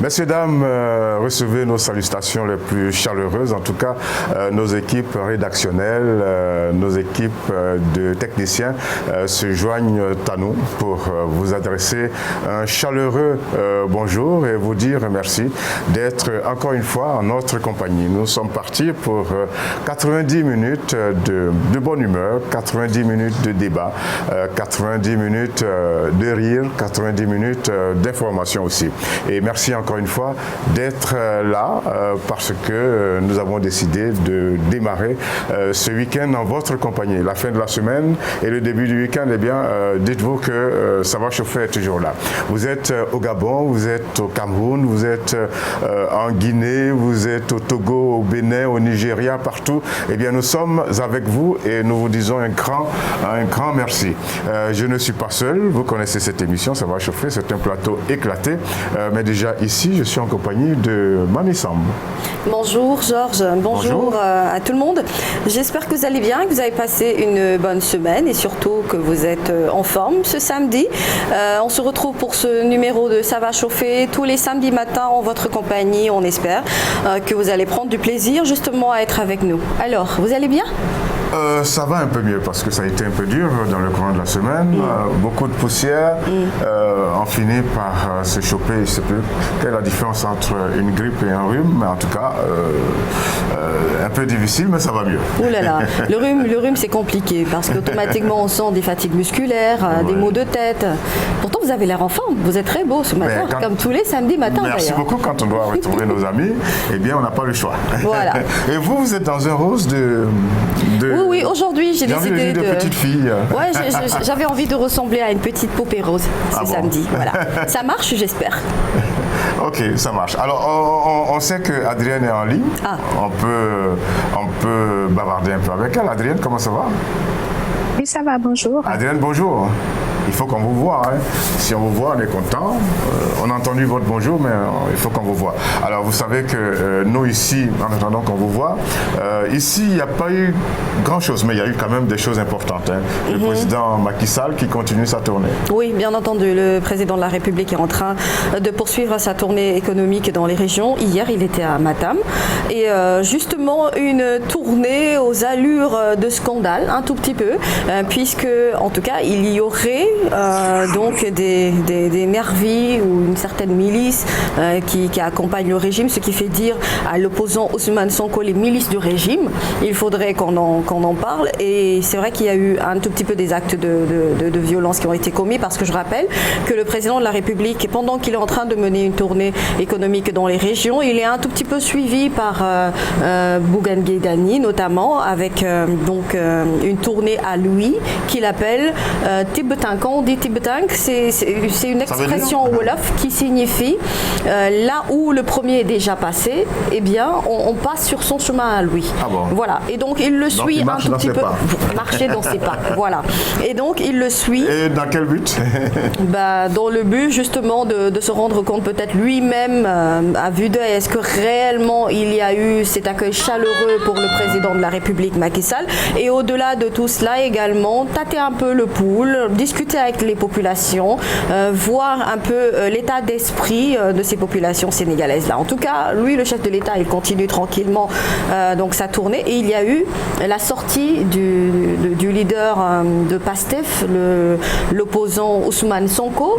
Messieurs, dames, recevez nos salutations les plus chaleureuses. En tout cas, nos équipes rédactionnelles, nos équipes de techniciens se joignent à nous pour vous adresser un chaleureux bonjour et vous dire merci d'être encore une fois en notre compagnie. Nous sommes partis pour 90 minutes de bonne humeur, 90 minutes de débat, 90 minutes de rire, 90 minutes d'information aussi. Et merci encore une fois d'être là parce que nous avons décidé de démarrer ce week-end en votre compagnie. La fin de la semaine et le début du week-end, eh bien, dites-vous que ça va chauffer toujours là. Vous êtes au Gabon, vous êtes au Cameroun, vous êtes en Guinée, vous êtes au Togo, au Bénin, au Nigeria, partout. Eh bien, nous sommes avec vous et nous vous disons un grand merci. Je ne suis pas seul, vous connaissez cette émission, ça va chauffer, c'est un plateau éclaté. Mais déjà ici, je suis en compagnie de Mami Samb. Bonjour Georges, bonjour à tout le monde. J'espère que vous allez bien, que vous avez passé une bonne semaine et surtout que vous êtes en forme ce samedi. On se retrouve pour ce numéro de Ça va chauffer tous les samedis matins en votre compagnie. On espère que vous allez prendre du plaisir justement à être avec nous. Alors, vous allez bien ? Ça va un peu mieux parce que ça a été un peu dur dans le courant de la semaine. Beaucoup de poussière. On finit par se choper. Je ne sais plus quelle est la différence entre une grippe et un rhume, mais en tout cas, un peu difficile, mais ça va mieux. Ouh là là, le rhume c'est compliqué parce qu'automatiquement on sent des fatigues musculaires, des maux de tête. Pourtant vous avez l'air en forme, vous êtes très beau ce matin, comme tous les samedis matins. Merci beaucoup. Quand on doit retrouver nos amis, eh bien on n'a pas le choix. Voilà. Et vous êtes dans un rose de... Oui, aujourd'hui j'ai décidé de petite fille. Ouais, j'avais envie de ressembler à une petite poupée rose ce samedi. Voilà. Ça marche, j'espère. Ok, ça marche. Alors, on sait que Adrienne est en ligne. On peut bavarder un peu avec elle. Adrienne, comment ça va? Oui, ça va, bonjour. Adrienne, bonjour. Il faut qu'on vous voit. Hein. Si on vous voit, on est content. On a entendu votre bonjour, mais il faut qu'on vous voit. Alors, vous savez que nous, ici, en attendant qu'on vous voit, ici, il n'y a pas eu grand-chose, mais il y a eu quand même des choses importantes. Hein. Le président Macky Sall qui continue sa tournée. Oui, bien entendu. Le président de la République est en train de poursuivre sa tournée économique dans les régions. Hier, il était à Matam. Et justement, une tournée aux allures de scandale, un tout petit peu, puisque, en tout cas, il y aurait donc des nervis ou une certaine milice qui accompagne le régime, ce qui fait dire à l'opposant Ousmane Sonko les milices du régime. Il faudrait qu'on en parle et c'est vrai qu'il y a eu un tout petit peu des actes de violence qui ont été commis parce que je rappelle que le président de la République, pendant qu'il est en train de mener une tournée économique dans les régions, il est un tout petit peu suivi par Bougane Gueye Dany notamment avec donc une tournée à lui qu'il appelle Tibetan. Quand on dit Tibetan, c'est une expression wolof qui signifie là où le premier est déjà passé, eh bien, on passe sur son chemin à lui. Ah bon. Voilà. Et donc, il le suit un tout petit peu. Marcher dans ses pas. Voilà. Et donc, il le suit. Et dans quel but? Dans le but, justement, de se rendre compte peut-être lui-même, à vue d'œil, est-ce que réellement il y a eu cet accueil chaleureux pour le président de la République, Macky Sall. Et au-delà de tout cela, également, tâter un peu le pouls, discuter avec les populations, voir un peu l'état d'esprit de ces populations sénégalaises-là. En tout cas, lui, le chef de l'État, il continue tranquillement donc sa tournée. Et il y a eu la sortie du leader de PASTEF, l'opposant Ousmane Sonko,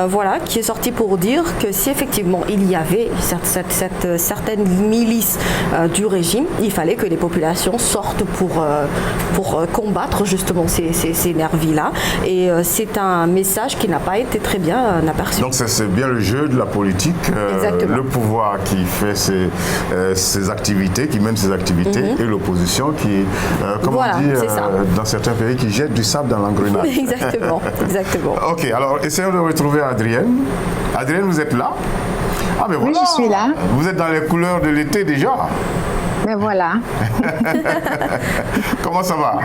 voilà, qui est sorti pour dire que si effectivement il y avait cette certaine milice du régime, il fallait que les populations sortent pour combattre justement ces nervis-là. Et c'est un message qui n'a pas été très bien aperçu. Donc c'est bien le jeu de la politique, le pouvoir qui fait ses activités, qui mène ses activités, et l'opposition qui, comme on dit dans certains pays, qui jette du sable dans l'engrenage. Exactement, exactement. Ok, alors essayons de retrouver Adrienne. Adrienne, vous êtes là? Ah, mais voilà. Oui, je suis là. Vous êtes dans les couleurs de l'été déjà. Mais voilà. Comment ça va?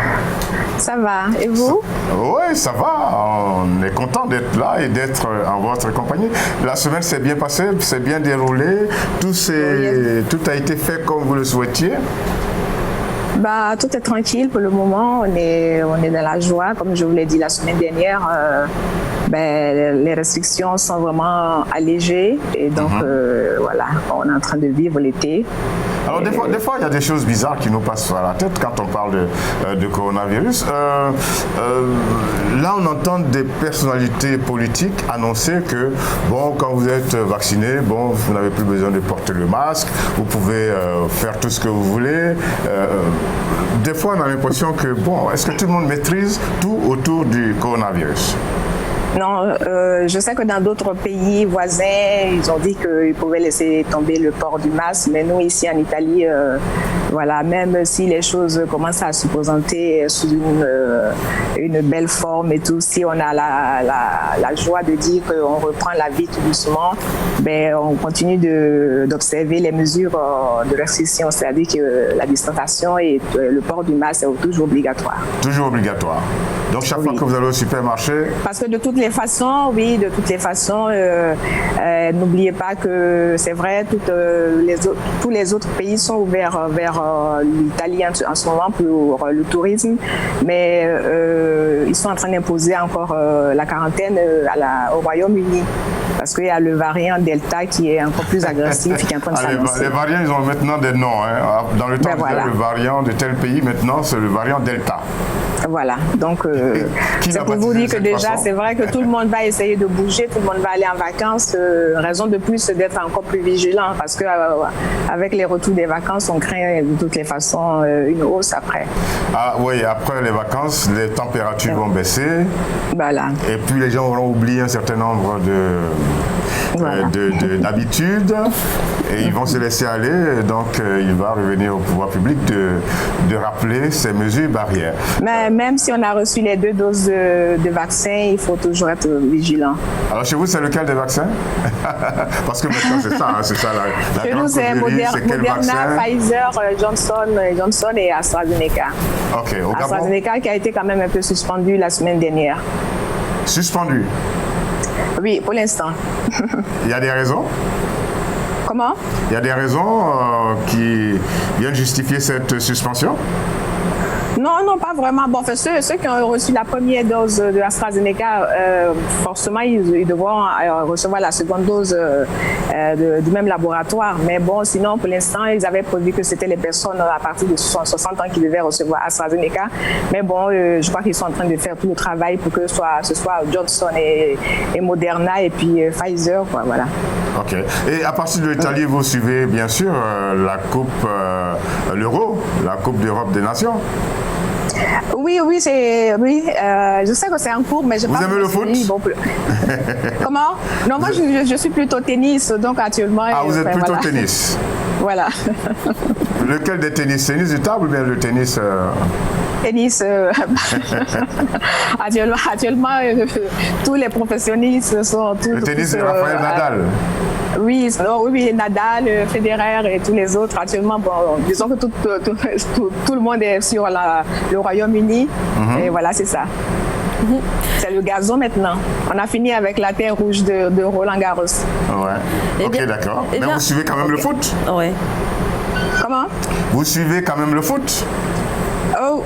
Ça va. Et vous? Oui, ça va. On est content d'être là et d'être en votre compagnie. La semaine s'est bien passée, s'est bien déroulée. Tout a été fait comme vous le souhaitiez. Tout est tranquille pour le moment. On est dans la joie, comme je vous l'ai dit la semaine dernière. les restrictions sont vraiment allégées et donc voilà, on est en train de vivre l'été. Alors des fois, il y a des choses bizarres qui nous passent à la tête quand on parle de coronavirus. Là, on entend des personnalités politiques annoncer que, bon, quand vous êtes vacciné, bon, vous n'avez plus besoin de porter le masque, vous pouvez faire tout ce que vous voulez. Des fois, on a l'impression que, bon, est-ce que tout le monde maîtrise tout autour du coronavirus? Non, je sais que dans d'autres pays voisins, ils ont dit qu'ils pouvaient laisser tomber le port du masque, mais nous, ici en Italie, voilà, même si les choses commencent à se présenter sous une belle forme et tout, si on a la joie de dire qu'on reprend la vie tout doucement, ben, on continue d'observer les mesures de restriction, c'est-à-dire que la distanciation et le port du masque est toujours obligatoire. Toujours obligatoire. Donc chaque fois que vous allez au supermarché... Parce que de toutes les façons, oui, de toutes les façons, n'oubliez pas que c'est vrai, tous les autres pays sont ouverts vers l'Italie en ce moment pour le tourisme, mais ils sont en train d'imposer encore la quarantaine au Royaume-Uni. Parce qu'il y a le variant Delta qui est encore plus agressif, qui est en train de s'annoncer. Les variants, ils ont maintenant des noms. Hein. Dans le temps, voilà. Le variant de tel pays, maintenant, c'est le variant Delta. Voilà, donc c'est pour vous dire que déjà, c'est vrai que tout le monde va essayer de bouger, tout le monde va aller en vacances. Raison de plus d'être encore plus vigilant parce qu'avec les retours des vacances, on craint de toutes les façons une hausse après. Ah oui, après les vacances, les températures vont baisser. Voilà. Et puis les gens auront oublié un certain nombre d'habitudes et ils vont se laisser aller. Donc, il va revenir au pouvoir public de rappeler ces mesures barrières. Mais même si on a reçu les 2 doses de vaccin, il faut toujours être vigilant. Alors, chez vous, c'est lequel des vaccins? Parce que maintenant, c'est ça, hein, c'est ça la chez nous, c'est Moderna, Pfizer, Johnson et AstraZeneca. OK. Au Gabon? AstraZeneca qui a été quand même un peu suspendu la semaine dernière. Suspendu? Oui, pour l'instant. Il y a des raisons? Comment? Il y a des raisons qui viennent justifier cette suspension? Non, pas vraiment. Bon, enfin, ceux qui ont reçu la première dose de AstraZeneca, forcément, ils devront recevoir la seconde dose du même laboratoire. Mais bon, sinon, pour l'instant, ils avaient prévu que c'était les personnes à partir de 60 ans qui devaient recevoir AstraZeneca. Mais bon, je crois qu'ils sont en train de faire tout le travail pour que ce soit Johnson et Moderna et puis Pfizer, quoi, voilà. OK. Et à partir de l'Italie, vous suivez bien sûr la Coupe, l'Euro, la Coupe d'Europe des Nations. Oui, je sais que c'est en cours, mais je Vous aimez le foot? Bon, comment? Non, moi je suis plutôt tennis, donc actuellement. Ah, vous êtes plutôt tennis? Voilà. Lequel des tennis? Tennis de table ou bien le tennis Tennis, actuellement tous les professionnels sont tous. Le tennis de Rafael Nadal. Oui, Nadal, Federer et tous les autres. Actuellement, bon, disons que tout le monde est sur le Royaume-Uni. Et voilà, c'est ça. C'est le gazon maintenant. On a fini avec la terre rouge de Roland Garros. Ouais. Ok, d'accord. Mais vous suivez quand même le foot? Oui. Comment? Vous suivez quand même le foot?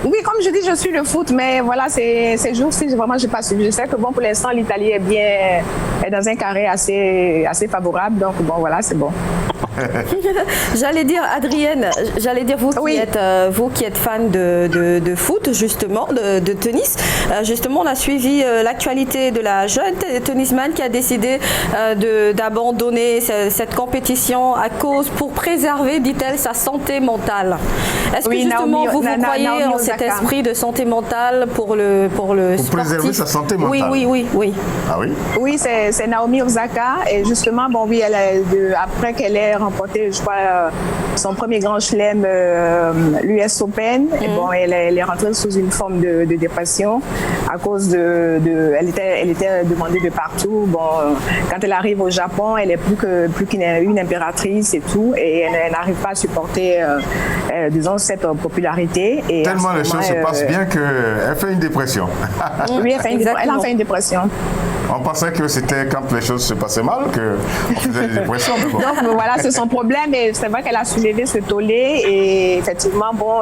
Oui, comme je dis, je suis le foot, mais voilà, ces jours-ci, vraiment, je n'ai pas suivi. Je sais que bon, pour l'instant, l'Italie est dans un carré assez favorable, donc bon, voilà, c'est bon. J'allais dire, Adrienne, vous qui êtes fan de foot, justement, de tennis, justement, on a suivi l'actualité de la jeune tennisman qui a décidé d'abandonner cette compétition pour préserver, dit-elle, sa santé mentale. Est-ce que justement, vous croyez en cet esprit de santé mentale pour le sportif? Préserver sa santé mentale? Oui. Ah oui? Oui, c'est Naomi Osaka, et justement, bon, oui, après qu'elle ait remporté, je crois, son premier grand chelem, l'US Open, et bon, elle est rentrée sous une forme de dépression à cause elle était demandée de partout. Bon, quand elle arrive au Japon, elle est plus qu'une impératrice et tout, et elle n'arrive pas à supporter, disons, cette popularité. Et tellement les choses se passent bien qu'elle fait une dépression. Oui, elle en fait une dépression. On pensait que c'était quand les choses se passaient mal qu'on faisait des dépressions. Bon. Donc voilà, ce son problème et c'est vrai qu'elle a soulevé ce tollé et effectivement, bon,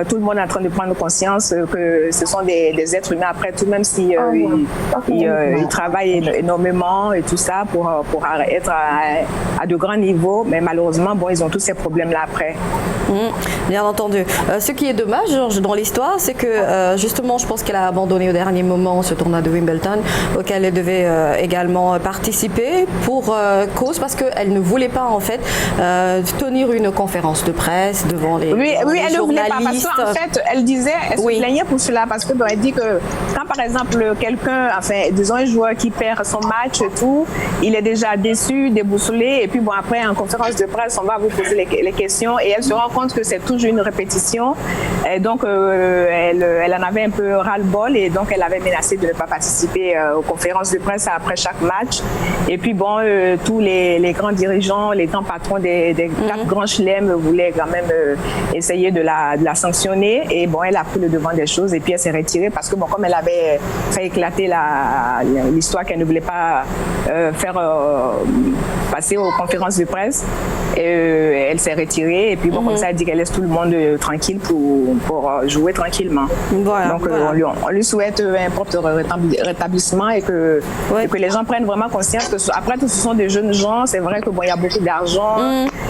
tout le monde est en train de prendre conscience que ce sont des êtres humains après tout, même si ils travaillent énormément et tout ça pour être à de grands niveaux, mais malheureusement, bon, ils ont tous ces problèmes-là après. Bien entendu. Ce qui est dommage, Georges, dans l'histoire, c'est que justement, je pense qu'elle a abandonné au dernier moment ce tournoi de Wimbledon auquel elle devait également participer pour cause parce qu'elle ne voulait pas en fait tenir une conférence de presse devant les oui, elle ne voulait journalistes. pas parce qu'en fait, elle disait, elle se plaignait pour cela parce que elle dit que quand par exemple quelqu'un, enfin disons un joueur qui perd son match et tout, il est déjà déçu, déboussolé et puis bon après en conférence de presse on va vous poser les questions et elle se rend compte que c'est toujours une répétition et donc elle en avait un peu ras-le-bol et donc elle avait menacé de ne pas participer aux conférences de presse après chaque match et puis bon tous les grands dirigeants, les grands patrons des 4 grands chelems voulaient quand même essayer de la sanctionner et bon elle a pris le devant des choses et puis elle s'est retirée parce que bon comme elle avait fait éclater l'histoire qu'elle ne voulait pas faire passer aux conférences de presse elle s'est retirée et puis bon comme ça elle dit qu'elle laisse tout le monde tranquille pour jouer tranquillement. Voilà, donc on lui souhaite un prompt rétablissement et que les gens prennent vraiment conscience que après tout ce sont des jeunes gens, c'est vrai que bon il y a beaucoup d'argent,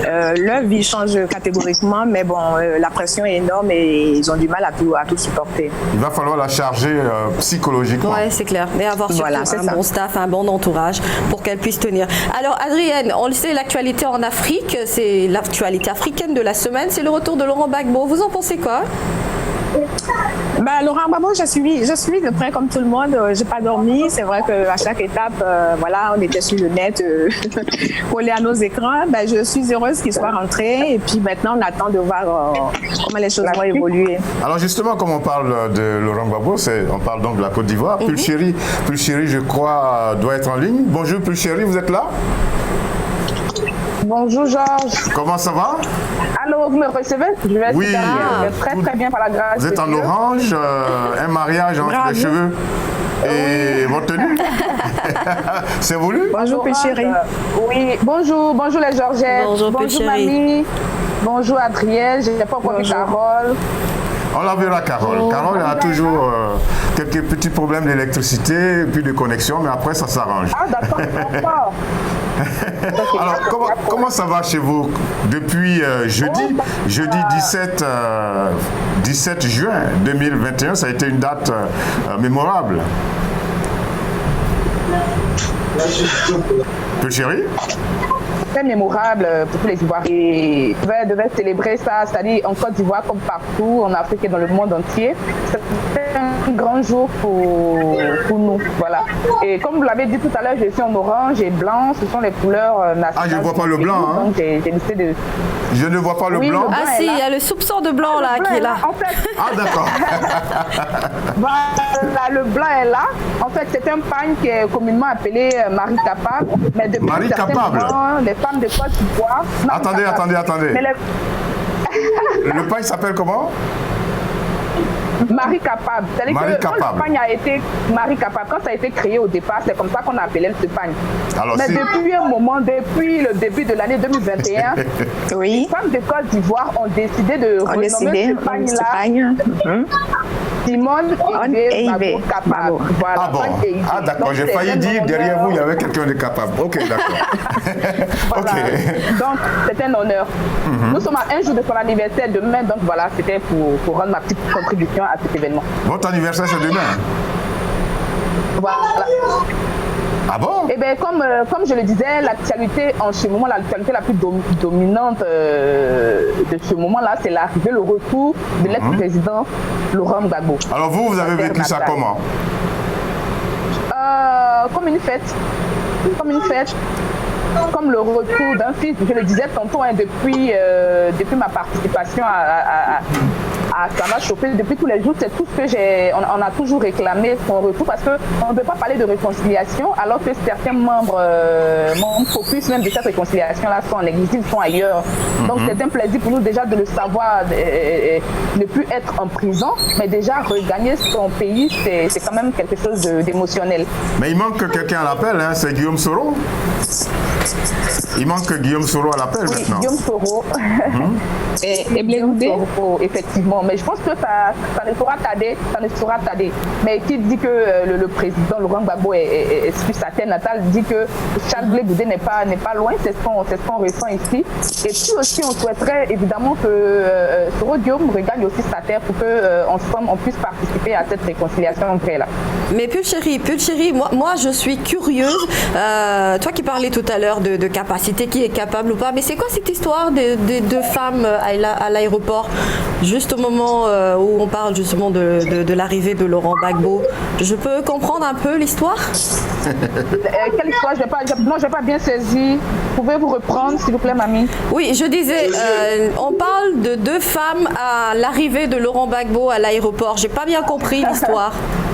leur vie change catégoriquement mais bon la pression est énorme et ils ont du mal à tout supporter. Il va falloir la charger psychologiquement. Oui, c'est clair. Mais avoir surtout un bon staff, un bon entourage pour qu'elle puisse tenir. Alors, Adrienne, on le sait, l'actualité en Afrique, c'est l'actualité africaine de la semaine, c'est le retour de Laurent Gbagbo. Vous en pensez quoi? Laurent Gbagbo, je suis de près comme tout le monde. J'ai pas dormi. C'est vrai qu'à chaque étape, on était sur le net, collés à nos écrans. Je suis heureuse qu'il soit rentré. Et puis maintenant, on attend de voir comment les choses vont évoluer. Alors justement, comme on parle de Laurent Gbagbo, on parle donc de la Côte d'Ivoire. Pulchéri, je crois, doit être en ligne. Bonjour Pulchéri, vous êtes là? Bonjour Georges. Comment ça va? Allô, vous me recevez? Je vais très bien par la grâce de Dieu. Vous êtes en orange, un mariage entre les cheveux et votre tenue. C'est voulu? Bonjour Pulchéri. Oui, bonjour les Georgettes. Bonjour mamie. Bonjour Adrienne, je n'ai pas encore vu Carole. On la verra Carole. Carole a toujours quelques petits problèmes d'électricité et puis de connexion, mais après ça s'arrange. Ah d'accord. Alors, comment ça va chez vous depuis jeudi 17 juin 2021, ça a été une date mémorable. Pulchéri? Très mémorable pour tous les Ivoiriens. On devait célébrer ça, c'est-à-dire en Côte d'Ivoire comme partout, en Afrique et dans le monde entier. C'était un grand jour pour nous. Voilà. Et comme vous l'avez dit tout à l'heure, je suis en orange et blanc, ce sont les couleurs nationales. Ah, je ne vois pas le blanc. Hein. Donc j'ai décidé de... Je ne vois pas le blanc. Ah si, il y a le soupçon de blanc là qui est là. En fait... Ah d'accord. Voilà, le blanc est là. En fait, c'est un pagne qui est communément appelé Marie Capable. Mais depuis Marie Capable. Les femmes de Côte d'Ivoire... Attendez. Mais le pagne s'appelle comment? Marie Capable. C'est-à-dire que quand le pagne a été Marie Capable, quand ça a été créé au départ, c'est comme ça qu'on appelait ce pagne. Mais depuis un moment, depuis le début de l'année 2021, les femmes de Côte d'Ivoire ont décidé de renommer ce pagne-là Simone et Yves Capable. Voilà, ah bon? Ah d'accord, j'ai failli dire derrière vous, il y avait quelqu'un de capable. Ok, d'accord. Voilà. Donc, c'est un honneur. Nous sommes à un jour de son anniversaire demain, donc voilà, c'était pour rendre ma petite contribution à cet événement. Votre anniversaire, c'est demain? Voilà. Ah bon? Eh bien, comme je le disais, l'actualité en ce moment, l'actualité la plus dominante de ce moment-là, c'est l'arrivée, le retour de l'ex-président Laurent Gbagbo. Alors vous avez vécu ça comment? Comme une fête. Comme le retour d'un fils, je le disais tantôt, depuis ma participation ça va chauffer depuis tous les jours. C'est tout ce que on a toujours réclamé son retour parce qu'on ne peut pas parler de réconciliation alors que certains membres focus même de cette réconciliation-là sont en exil, sont ailleurs. Donc c'est un plaisir pour nous déjà de le savoir, ne plus être en prison, mais déjà regagner son pays, c'est quand même quelque chose d'émotionnel. Mais il manque quelqu'un à l'appel, hein, c'est Guillaume Soro. Il manque Guillaume Soro à l'appel maintenant. Guillaume Soro. Et Blé-Goudé. Effectivement, mais je pense que ça ne sera tardé. Mais qui dit que le président Laurent Gbagbo est sur sa terre natale, dit que Charles Blé-Goudé n'est pas loin, c'est ce qu'on ressent ici. Et puis aussi, on souhaiterait évidemment que Soro Guillaume regagne aussi sa terre pour qu'on puisse participer à cette réconciliation entre elles. Mais Pul Chéri, moi je suis curieuse. Toi qui parlais tout à l'heure de capacité, qui est capable ou pas, mais c'est quoi cette histoire de deux femmes à l'aéroport, juste au moment où on parle justement de l'arrivée de Laurent Gbagbo? Je peux comprendre un peu l'histoire? Quelle histoire? Je n'ai pas bien saisi. Pouvez-vous reprendre, s'il vous plaît, mamie? Oui, je disais, on parle de deux femmes à l'arrivée de Laurent Gbagbo à l'aéroport. J'ai pas bien compris l'histoire.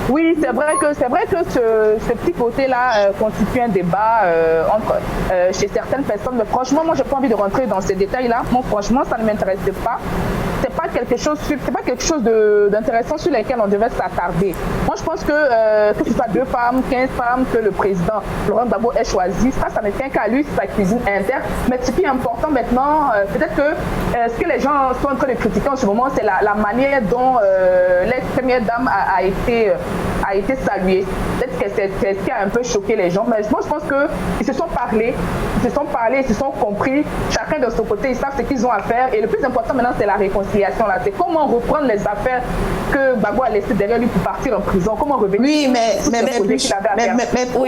Oui, c'est vrai que ce petit côté-là constitue un débat chez certaines personnes. Mais franchement, moi, j'ai pas envie de rentrer dans ces détails-là. Moi, franchement, ça ne m'intéresse pas. C'est pas quelque chose d'intéressant sur lequel on devait s'attarder. Moi, je pense que ce soit 2 femmes, 15 femmes, que le président Laurent Gbagbo ait choisi, ça ne tient qu'à lui, c'est sa cuisine interne. Mais ce qui est important maintenant, peut-être que ce que les gens sont en train de critiquer en ce moment, c'est la manière dont l'ex-première dame a été saluée. Peut-être que c'est ce qui a un peu choqué les gens. Mais moi, je pense qu'ils se sont parlé, ils se sont compris. Chacun de son côté, ils savent ce qu'ils ont à faire. Et le plus important maintenant, c'est la réconciliation. C'est comment reprendre les affaires que Gbagbo a laissées derrière lui pour partir en prison. Comment revenir? Oui,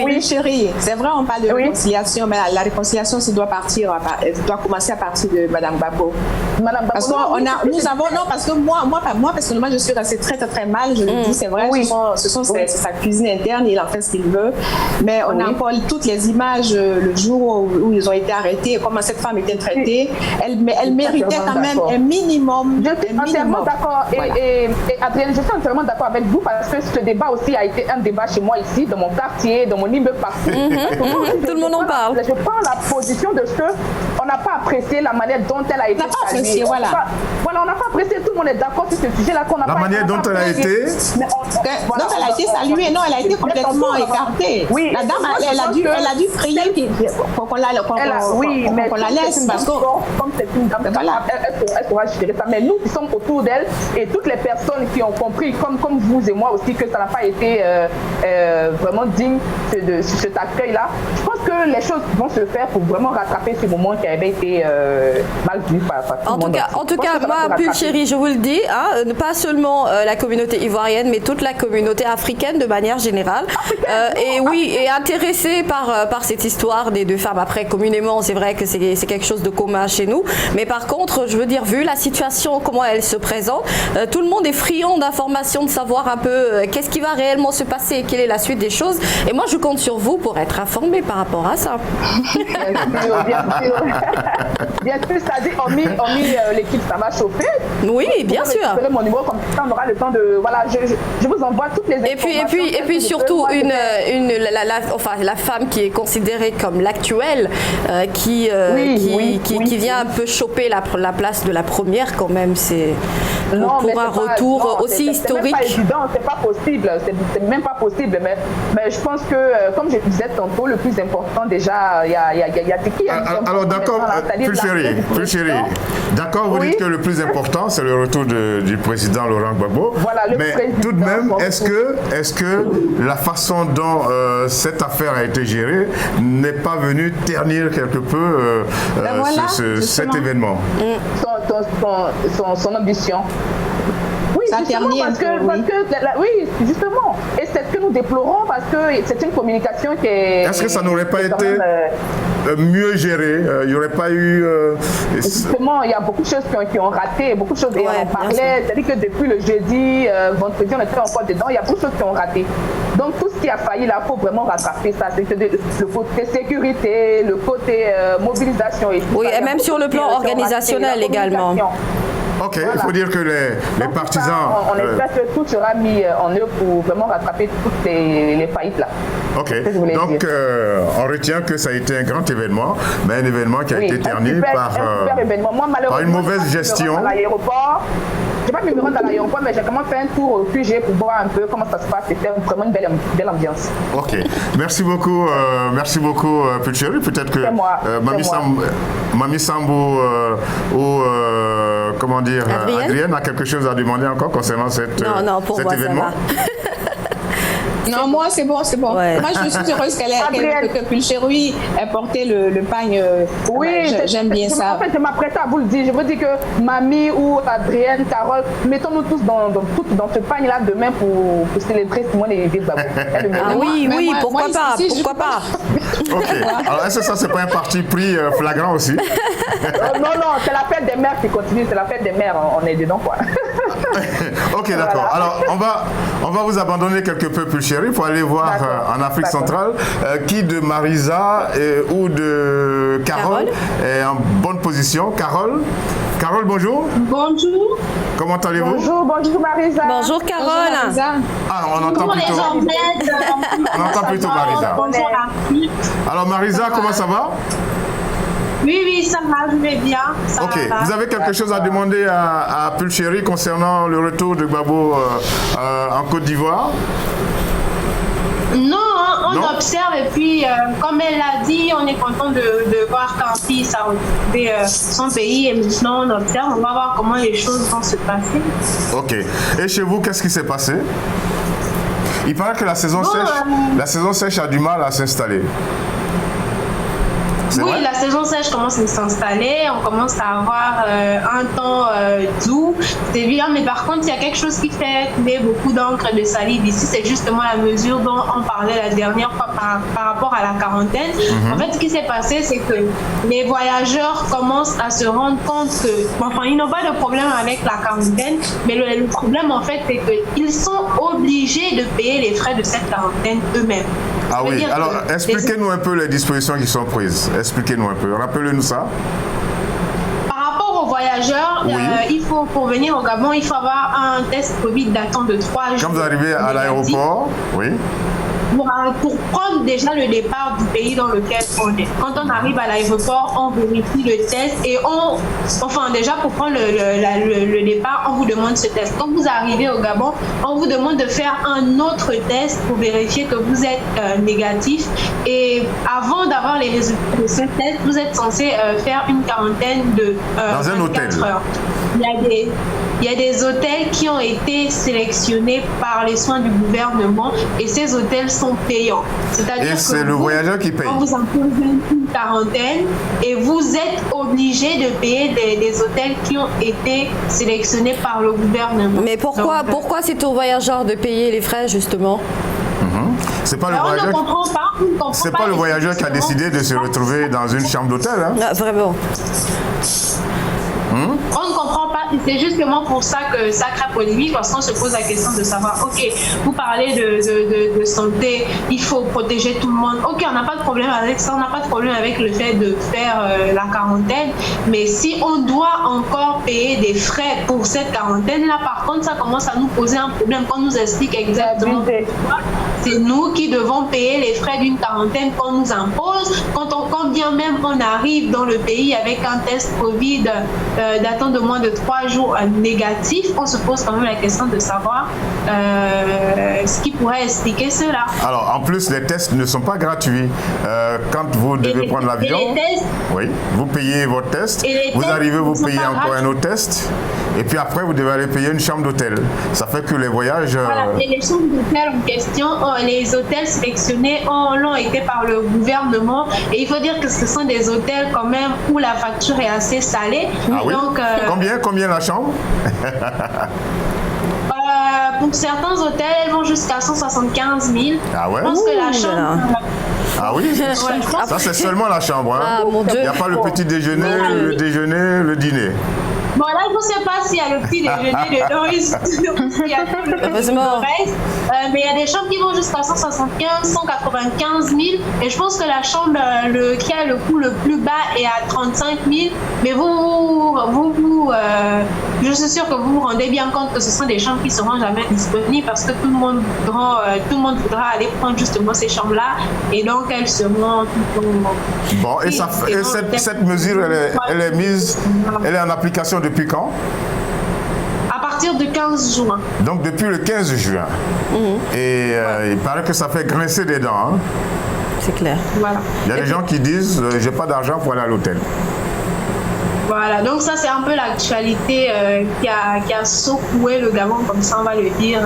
oui, chérie, c'est vrai, on parle de réconciliation, mais la réconciliation, ça doit commencer à partir de Mme Gbagbo. Parce que moi, personnellement, je suis restée très, très, très mal. Je le dis, c'est vrai, ce sont sa cuisine interne, il en fait ce qu'il veut. Mais on a encore toutes les images le jour où ils ont été arrêtés, comment cette femme était traitée. Elle méritait quand même un minimum. Je suis entièrement d'accord. Et Adrienne, je suis entièrement d'accord avec vous parce que ce débat aussi a été un débat chez moi ici, dans mon quartier, dans mon immeuble partout. Tout le monde en parle. Je prends la position de ce que on n'a pas apprécié la manière dont elle a été saluée. Voilà, on n'a pas apprécié, tout le monde est d'accord sur ce sujet-là qu'on n'a pas. La manière dont elle a été. Donc elle a été saluée, non, elle a été complètement écartée. Oui, la dame, elle a dû prier qu'on la laisse parce que comme c'est une dame, elle pourra gérer ça. Mais nous qui sommes autour d'elle et toutes les personnes qui ont compris, comme vous et moi aussi, que ça n'a pas été vraiment digne de cet accueil-là, je pense que les choses vont se faire pour vraiment rattraper ce moment qui avait été mal vu par tout le monde. En tout cas, moi, Pul Chéri, je vous le dis, pas seulement la communauté ivoirienne, mais toute la communauté africaine de manière générale. Et intéressée par cette histoire des deux femmes. Après, communément, c'est vrai que c'est quelque chose de commun chez nous. Mais par contre, je veux dire, vu la situation, comment elle se présente, tout le monde est friand d'informations, de savoir un peu qu'est-ce qui va réellement se passer, quelle est la suite des choses. Et moi, je compte sur vous pour être informé par rapport à ça. Bien sûr, c'est-à-dire, on mis l'équipe, ça va chauffer. Oui, bien sûr. Je mon numéro, comme ça, on aura le temps de... Voilà, je vous envoie toutes les informations. Et puis surtout, la femme qui est considérée comme l'actuelle, qui vient un peu choper la place de la première, quand même, c'est pour un retour aussi historique. C'est pas évident, c'est pas possible, c'est même pas possible. Mais je pense que, comme je disais tantôt, le plus important déjà, il y a qui. Alors d'accord, Pul Chéri, d'accord, vous dites que le plus important, c'est le retour du président Laurent Gbagbo. Voilà, mais tout de même, est-ce que la façon dont cette affaire a été gérée n'est pas venue ternir quelque peu cet événement? Son ambition. Oui, justement. Et c'est ce que nous déplorons parce que c'est une communication qui est... Est-ce que ça n'aurait pas été mieux géré? Il n'y aurait pas eu... Justement, il y a beaucoup de choses qui ont raté, beaucoup de choses, et on en parlait, c'est-à-dire que depuis le jeudi, vendredi, on était encore dedans, il y a beaucoup de choses qui ont raté. Donc tout ce qui a failli là, il faut vraiment rattraper ça. C'est le côté sécurité, le côté mobilisation. Et tout oui, et même sur le plan organisationnel également. Ok, voilà. Il faut dire que les partisans... On espère que tout sera mis en œuvre pour vraiment rattraper toutes les faillites là. Ok, donc on retient que ça a été un grand événement, mais un événement qui a été terni par une mauvaise gestion. Je n'ai pas pu me rendre à l'aéroport, mais j'ai quand même fait un tour au QG pour voir un peu comment ça se passe. C'était vraiment une belle ambiance. Ok, merci beaucoup Pulchéri. Peut-être que Mamie Sambou ou comment dire, Adrienne a quelque chose à demander encore concernant cet événement. Non, moi c'est bon. Ouais. Moi je suis heureuse que Pulchéri ait porté le pagne. Oui, j'aime bien ça. En fait, je m'apprêtais à vous le dire. Je veux dire que Mamie ou Adrienne, Carole, mettons-nous tous dans ce pagne-là demain pour célébrer Simone et Vieux Babou. Ah oui, pourquoi pas. Ok, alors est-ce que ça c'est pas un parti pris flagrant aussi? Non, c'est la fête des mères qui continue, c'est la fête des mères, on est dedans quoi. Ok, d'accord. Voilà. Alors on va vous abandonner quelque peu Pulchéri pour aller voir en Afrique centrale qui de Marisa ou de Carole est en bonne position. Carole, bonjour. Bonjour. Comment allez-vous? Bonjour Marisa. Bonjour Carole. Bonjour, Marisa. Ah, on entend plutôt Marisa. Bonjour. Alors Marisa, comment ça va? Oui, ça va, je vais bien. Ok, vous avez quelque chose à demander à Pulchéri concernant le retour de Gbagbo en Côte d'Ivoire? Non, on observe et puis, comme elle l'a dit, on est content de voir qu'Ampi a retrouvé son pays et maintenant on observe, on va voir comment les choses vont se passer. Ok, et chez vous, qu'est-ce qui s'est passé? Il paraît que la saison sèche a du mal à s'installer. Oui, la saison sèche commence à s'installer, on commence à avoir un temps doux, c'est bien, mais par contre, il y a quelque chose qui fait couler beaucoup d'encre et de salive ici, c'est justement la mesure dont on parlait la dernière fois par rapport à la quarantaine. En fait, ce qui s'est passé, c'est que les voyageurs commencent à se rendre compte que, enfin, ils n'ont pas de problème avec la quarantaine, mais le problème, en fait, c'est qu'ils sont obligés de payer les frais de cette quarantaine eux-mêmes. Ah oui, alors expliquez-nous un peu les dispositions qui sont prises. Expliquez-nous un peu, rappelez-nous ça. Par rapport aux voyageurs, il faut, pour venir au Gabon, il faut avoir un test Covid datant de 3 jours. Quand vous arrivez à l'aéroport, pour prendre déjà le départ du pays dans lequel on est. Quand on arrive à l'aéroport, on vérifie le test et déjà pour prendre le départ, on vous demande ce test. Quand vous arrivez au Gabon, on vous demande de faire un autre test pour vérifier que vous êtes négatif. Et avant d'avoir les résultats de ce test, vous êtes censé faire une quarantaine de dans un hôtel. Heures. Il y a des hôtels qui ont été sélectionnés par les soins du gouvernement et ces hôtels sont payants. Et c'est le voyageur qui paye. On vous impose une quarantaine et vous êtes obligé de payer des hôtels qui ont été sélectionnés par le gouvernement. Mais pourquoi c'est aux voyageurs de payer les frais justement? C'est pas le voyageur qui a décidé de se retrouver dans une chambre d'hôtel. Hein? Ah, vraiment. On ne comprend pas, c'est justement pour ça que ça crée polémique, parce qu'on se pose la question de savoir, ok, vous parlez de santé, il faut protéger tout le monde, ok, on n'a pas de problème avec ça, on n'a pas de problème avec le fait de faire la quarantaine, mais si on doit encore payer des frais pour cette quarantaine-là, par contre, ça commence à nous poser un problème, qu'on nous explique exactement pourquoi. C'est nous qui devons payer les frais d'une quarantaine qu'on nous impose, quand bien même on arrive dans le pays avec un test Covid datant de moins de 3 jours négatif, on se pose quand même la question de savoir ce qui pourrait expliquer cela. Alors, en plus, les tests ne sont pas gratuits. Quand vous devez prendre l'avion, vous payez votre test, vous arrivez, vous payez encore un autre test, et puis après, vous devez aller payer une chambre d'hôtel. Ça fait que les voyages... Voilà, et les chambres d'hôtel en question, les hôtels sélectionnés l'ont été par le gouvernement, et il faut dire que ce sont des hôtels quand même où la facture est assez salée. Ah oui? Donc, combien la chambre? Pour certains hôtels, elles vont jusqu'à 175 000. Ah ouais? Je pense que la chambre... Ah oui? Ça, c'est seulement la chambre. Hein? Ah, mon Dieu. Il n'y a pas le petit déjeuner, le déjeuner, le dîner. Bon, là, je ne sais pas s'il y a le petit déjeuner dedans, il y a tout le reste. Mais il y a des chambres qui vont jusqu'à 175, 195 000. Et je pense que la chambre qui a le coût le plus bas est à 35 000. Mais je suis sûre que vous vous rendez bien compte que ce sont des chambres qui seront jamais disponibles parce que tout le monde voudra aller prendre justement ces chambres-là et donc elles seront tout le monde. Bon, et cette mesure, elle est en application depuis quand? À partir du 15 juin. Donc depuis le 15 juin. Et il paraît que ça fait grincer des dents. Hein? C'est clair. Voilà. Il y a des gens qui disent j'ai pas d'argent pour aller à l'hôtel. Voilà, donc ça c'est un peu l'actualité qui a secoué le Gabon, comme ça on va le dire,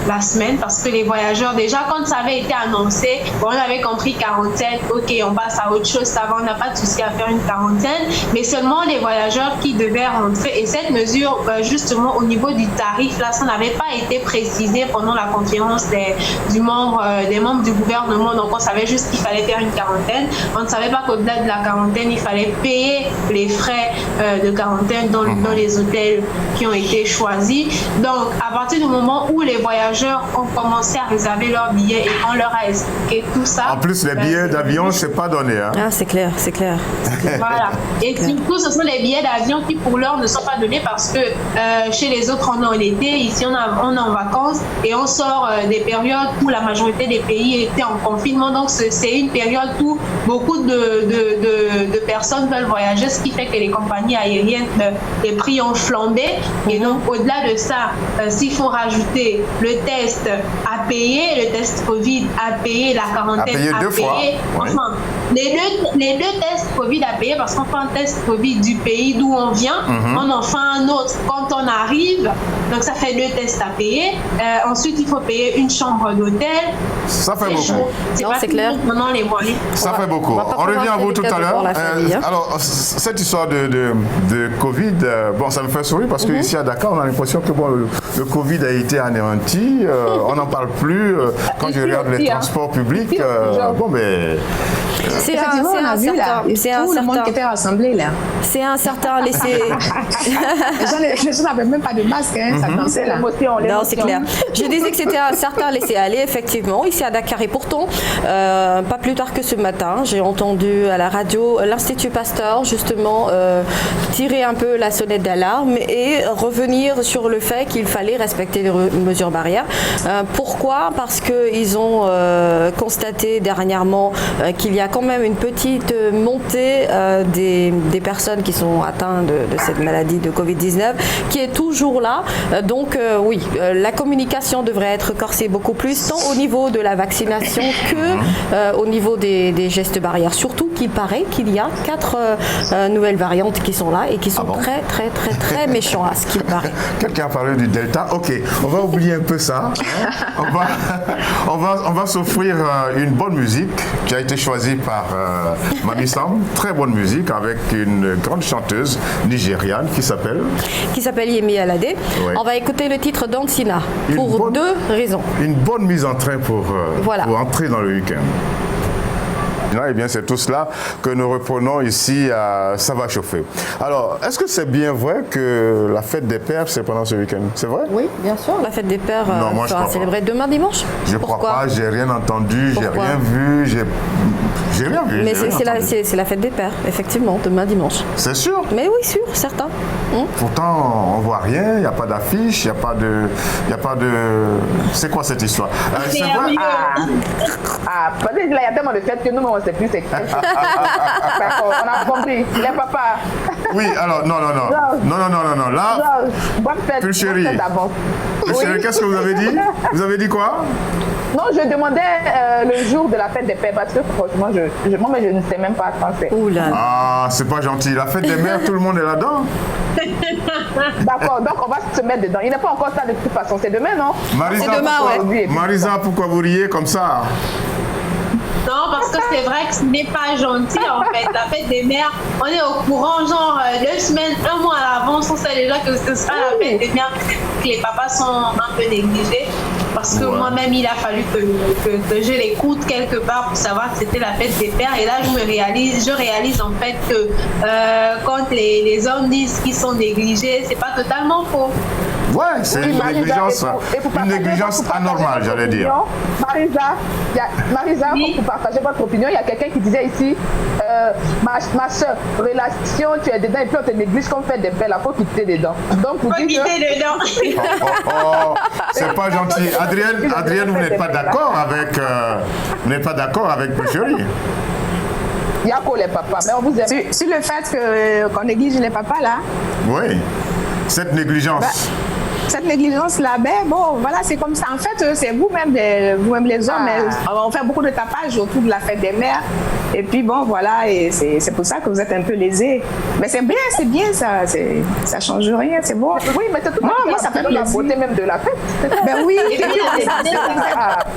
la semaine, parce que les voyageurs, déjà quand ça avait été annoncé, bon, on avait compris quarantaine, ok, on passe à autre chose, ça va, on n'a pas de souci à faire une quarantaine, mais seulement les voyageurs qui devaient rentrer, et cette mesure, justement au niveau du tarif, là, ça n'avait pas été précisé pendant la conférence des membres du gouvernement, donc on savait juste qu'il fallait faire une quarantaine, on ne savait pas qu'au-delà de la quarantaine, il fallait payer les frais de quarantaine dans les hôtels qui ont été choisis. Donc, à partir du moment où les voyageurs ont commencé à réserver leurs billets et qu'on leur a expliqué tout ça... En plus, les billets d'avion, c'est pas donné. Hein? Ah, c'est clair, c'est clair. Voilà. Et surtout, ce sont les billets d'avion qui, pour l'heure, ne sont pas donnés parce que chez les autres, on est en été, ici, on est en vacances et on sort des périodes où la majorité des pays étaient en confinement. Donc, c'est une période où beaucoup de personnes veulent voyager, ce qui fait que les compagnies aériennes, les prix ont flambé. Et donc, au-delà de ça, s'il faut rajouter le test à payer, le test Covid à payer, la quarantaine à payer. Enfin, les deux tests Covid à payer, parce qu'on fait un test Covid du pays d'où on vient, on en fait un autre quand on arrive. Donc, ça fait 2 tests à payer. Ensuite, il faut payer une chambre d'hôtel. Ça fait beaucoup. C'est clair. Ça fait beaucoup. On revient à vous tout à l'heure. Alors, cette histoire de Covid, bon, ça me fait sourire parce qu'ici à Dakar, on a l'impression que bon, le Covid a été anéanti. On n'en parle plus. Quand je regarde les transports publics, bon, mais... C'est un tout le monde qui était rassemblé là. C'est un certain laisser. Les gens n'avaient même pas de masque, hein, ça dansait là. Non, c'est clair. Je disais que c'était un certain laisser-aller, effectivement, ici à Dakar. Et pourtant, pas plus tard que ce matin, j'ai entendu à la radio l'Institut Pasteur, justement, tirer un peu la sonnette d'alarme et revenir sur le fait qu'il fallait respecter les mesures barrières. Pourquoi ? Parce qu'ils ont constaté dernièrement qu'il y a quand même une petite montée des personnes qui sont atteintes de cette maladie de Covid-19 qui est toujours là. Donc oui, la communication devrait être corsée beaucoup plus, tant au niveau de la vaccination que au niveau des gestes barrières. Surtout qu'il paraît qu'il y a 4 nouvelles variantes qui sont là et qui sont très méchants à ce qu'il paraît. Quelqu'un a parlé du Delta. Ok, on va oublier un peu ça. On va s'offrir une bonne musique qui a été choisie par Mami Sam. Très bonne musique avec une grande chanteuse nigériane qui s'appelle Yemi Alade. Ouais. On va écouter le titre d'Ansina pour 2 raisons. Une bonne mise en train pour entrer dans le week-end. Eh bien, c'est tout cela que nous reprenons ici à Ça va chauffer. Alors, est-ce que c'est bien vrai que la fête des pères, c'est pendant ce week-end? C'est vrai? Oui, bien sûr. La fête des pères sera célébrée demain dimanche. Je ne crois pas, j'ai rien entendu, j'ai rien vu, j'ai rien vu. Mais c'est la fête des pères, effectivement, demain dimanche. C'est sûr? Mais oui, sûr, certain. Pourtant, on ne voit rien, il n'y a pas d'affiche, il n'y a pas de... C'est quoi cette histoire? C'est vrai? Peut-être qu'il y a tellement de fêtes que nous, on ne sait plus c'est quoi. D'accord, on a compris. Les papas. Oui, alors, non. Là, bonne fête. Pulchérie, qu'est-ce que vous avez dit? Vous avez dit quoi? Non, je demandais le jour de la fête des pères parce que franchement, je ne sais même pas quand c'est. Ah, c'est pas gentil. La fête des mères, tout le monde est là-dedans. D'accord, donc on va se mettre dedans. Il n'est pas encore ça de toute façon. C'est demain, non? Marisa, pourquoi vous riez comme ça? Non, parce que c'est vrai que ce n'est pas gentil en fait. La fête des mères, on est au courant, genre 2 semaines, 1 mois à l'avance, on sait déjà que ce sera la fête des mères, que les papas sont un peu négligés. Parce que moi-même, il a fallu que je l'écoute quelque part pour savoir que c'était la fête des pères. Et là, je réalise en fait que quand les hommes disent qu'ils sont négligés, c'est pas totalement faux. Ouais, c'est une négligence anormale, j'allais dire. Marisa, pour partager votre opinion, il y a quelqu'un qui disait ici, ma soeur, relation, tu es dedans et puis on te néglige comme fait des belles, il faut quitter dedans. Donc vous dites c'est pas gentil. Adrienne, vous n'êtes pas d'accord avec Boucherie. Il y a quoi les papas, mais on vous aime. Sur le fait qu'on néglige les papas là. Oui, cette négligence. Cette négligence-là, bon, voilà, c'est comme ça. En fait, c'est vous-même les hommes, on fait beaucoup de tapage autour de la fête des mères. Et puis, bon, voilà, et c'est pour ça que vous êtes un peu lésés. Mais c'est bien, ça change rien, c'est bon. Oui, mais c'est tout moi, ça fait la beauté même de la fête. Ben oui.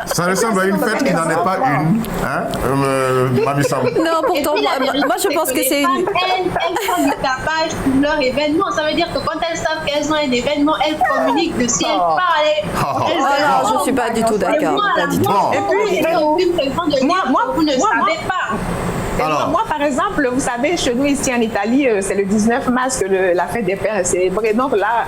Ça ressemble à une fête qui n'en est pas une. Hein, Mamie Sam. Non, pourtant, moi, je pense que c'est une... Elles font du tapage pour leur événement. Ça veut dire que quand elles savent qu'elles ont un événement, elles communiquent de si elles parlent. Non, je ne suis pas du tout d'accord. Et puis, moi, vous ne savez pas. Alors, moi, par exemple, vous savez, chez nous ici en Italie, c'est le 19 mars que la fête des pères est célébrée. Donc là,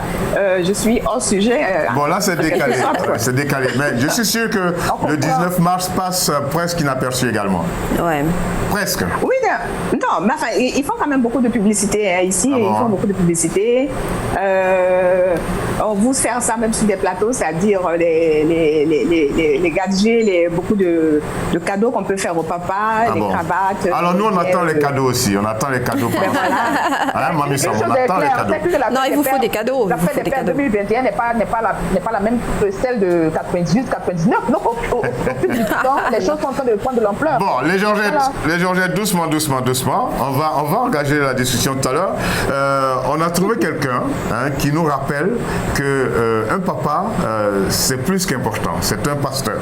je suis hors sujet. Bon, là, c'est décalé. C'est décalé. Mais je suis sûr que le 19 mars passe presque inaperçu également. Ouais. Presque. Oui, non, mais enfin, ils font quand même beaucoup de publicité ici. Ils font beaucoup de publicité. On vous sert ça même sur des plateaux, c'est-à-dire les gadgets, beaucoup de cadeaux qu'on peut faire au papa, les cravates. Alors nous, on attend les cadeaux aussi. On attend les cadeaux. Hein, Mamie Sam, on attend les cadeaux. Non, il vous faut des cadeaux. La fête des pères 2021 n'est pas la même que celle de 98, 99. Donc, au fil du temps, les choses sont en train de prendre de l'ampleur. Bon, les Georgettes, doucement. On va engager la discussion tout à l'heure. On a trouvé quelqu'un qui nous rappelle qu'un papa, c'est plus qu'important. C'est un pasteur.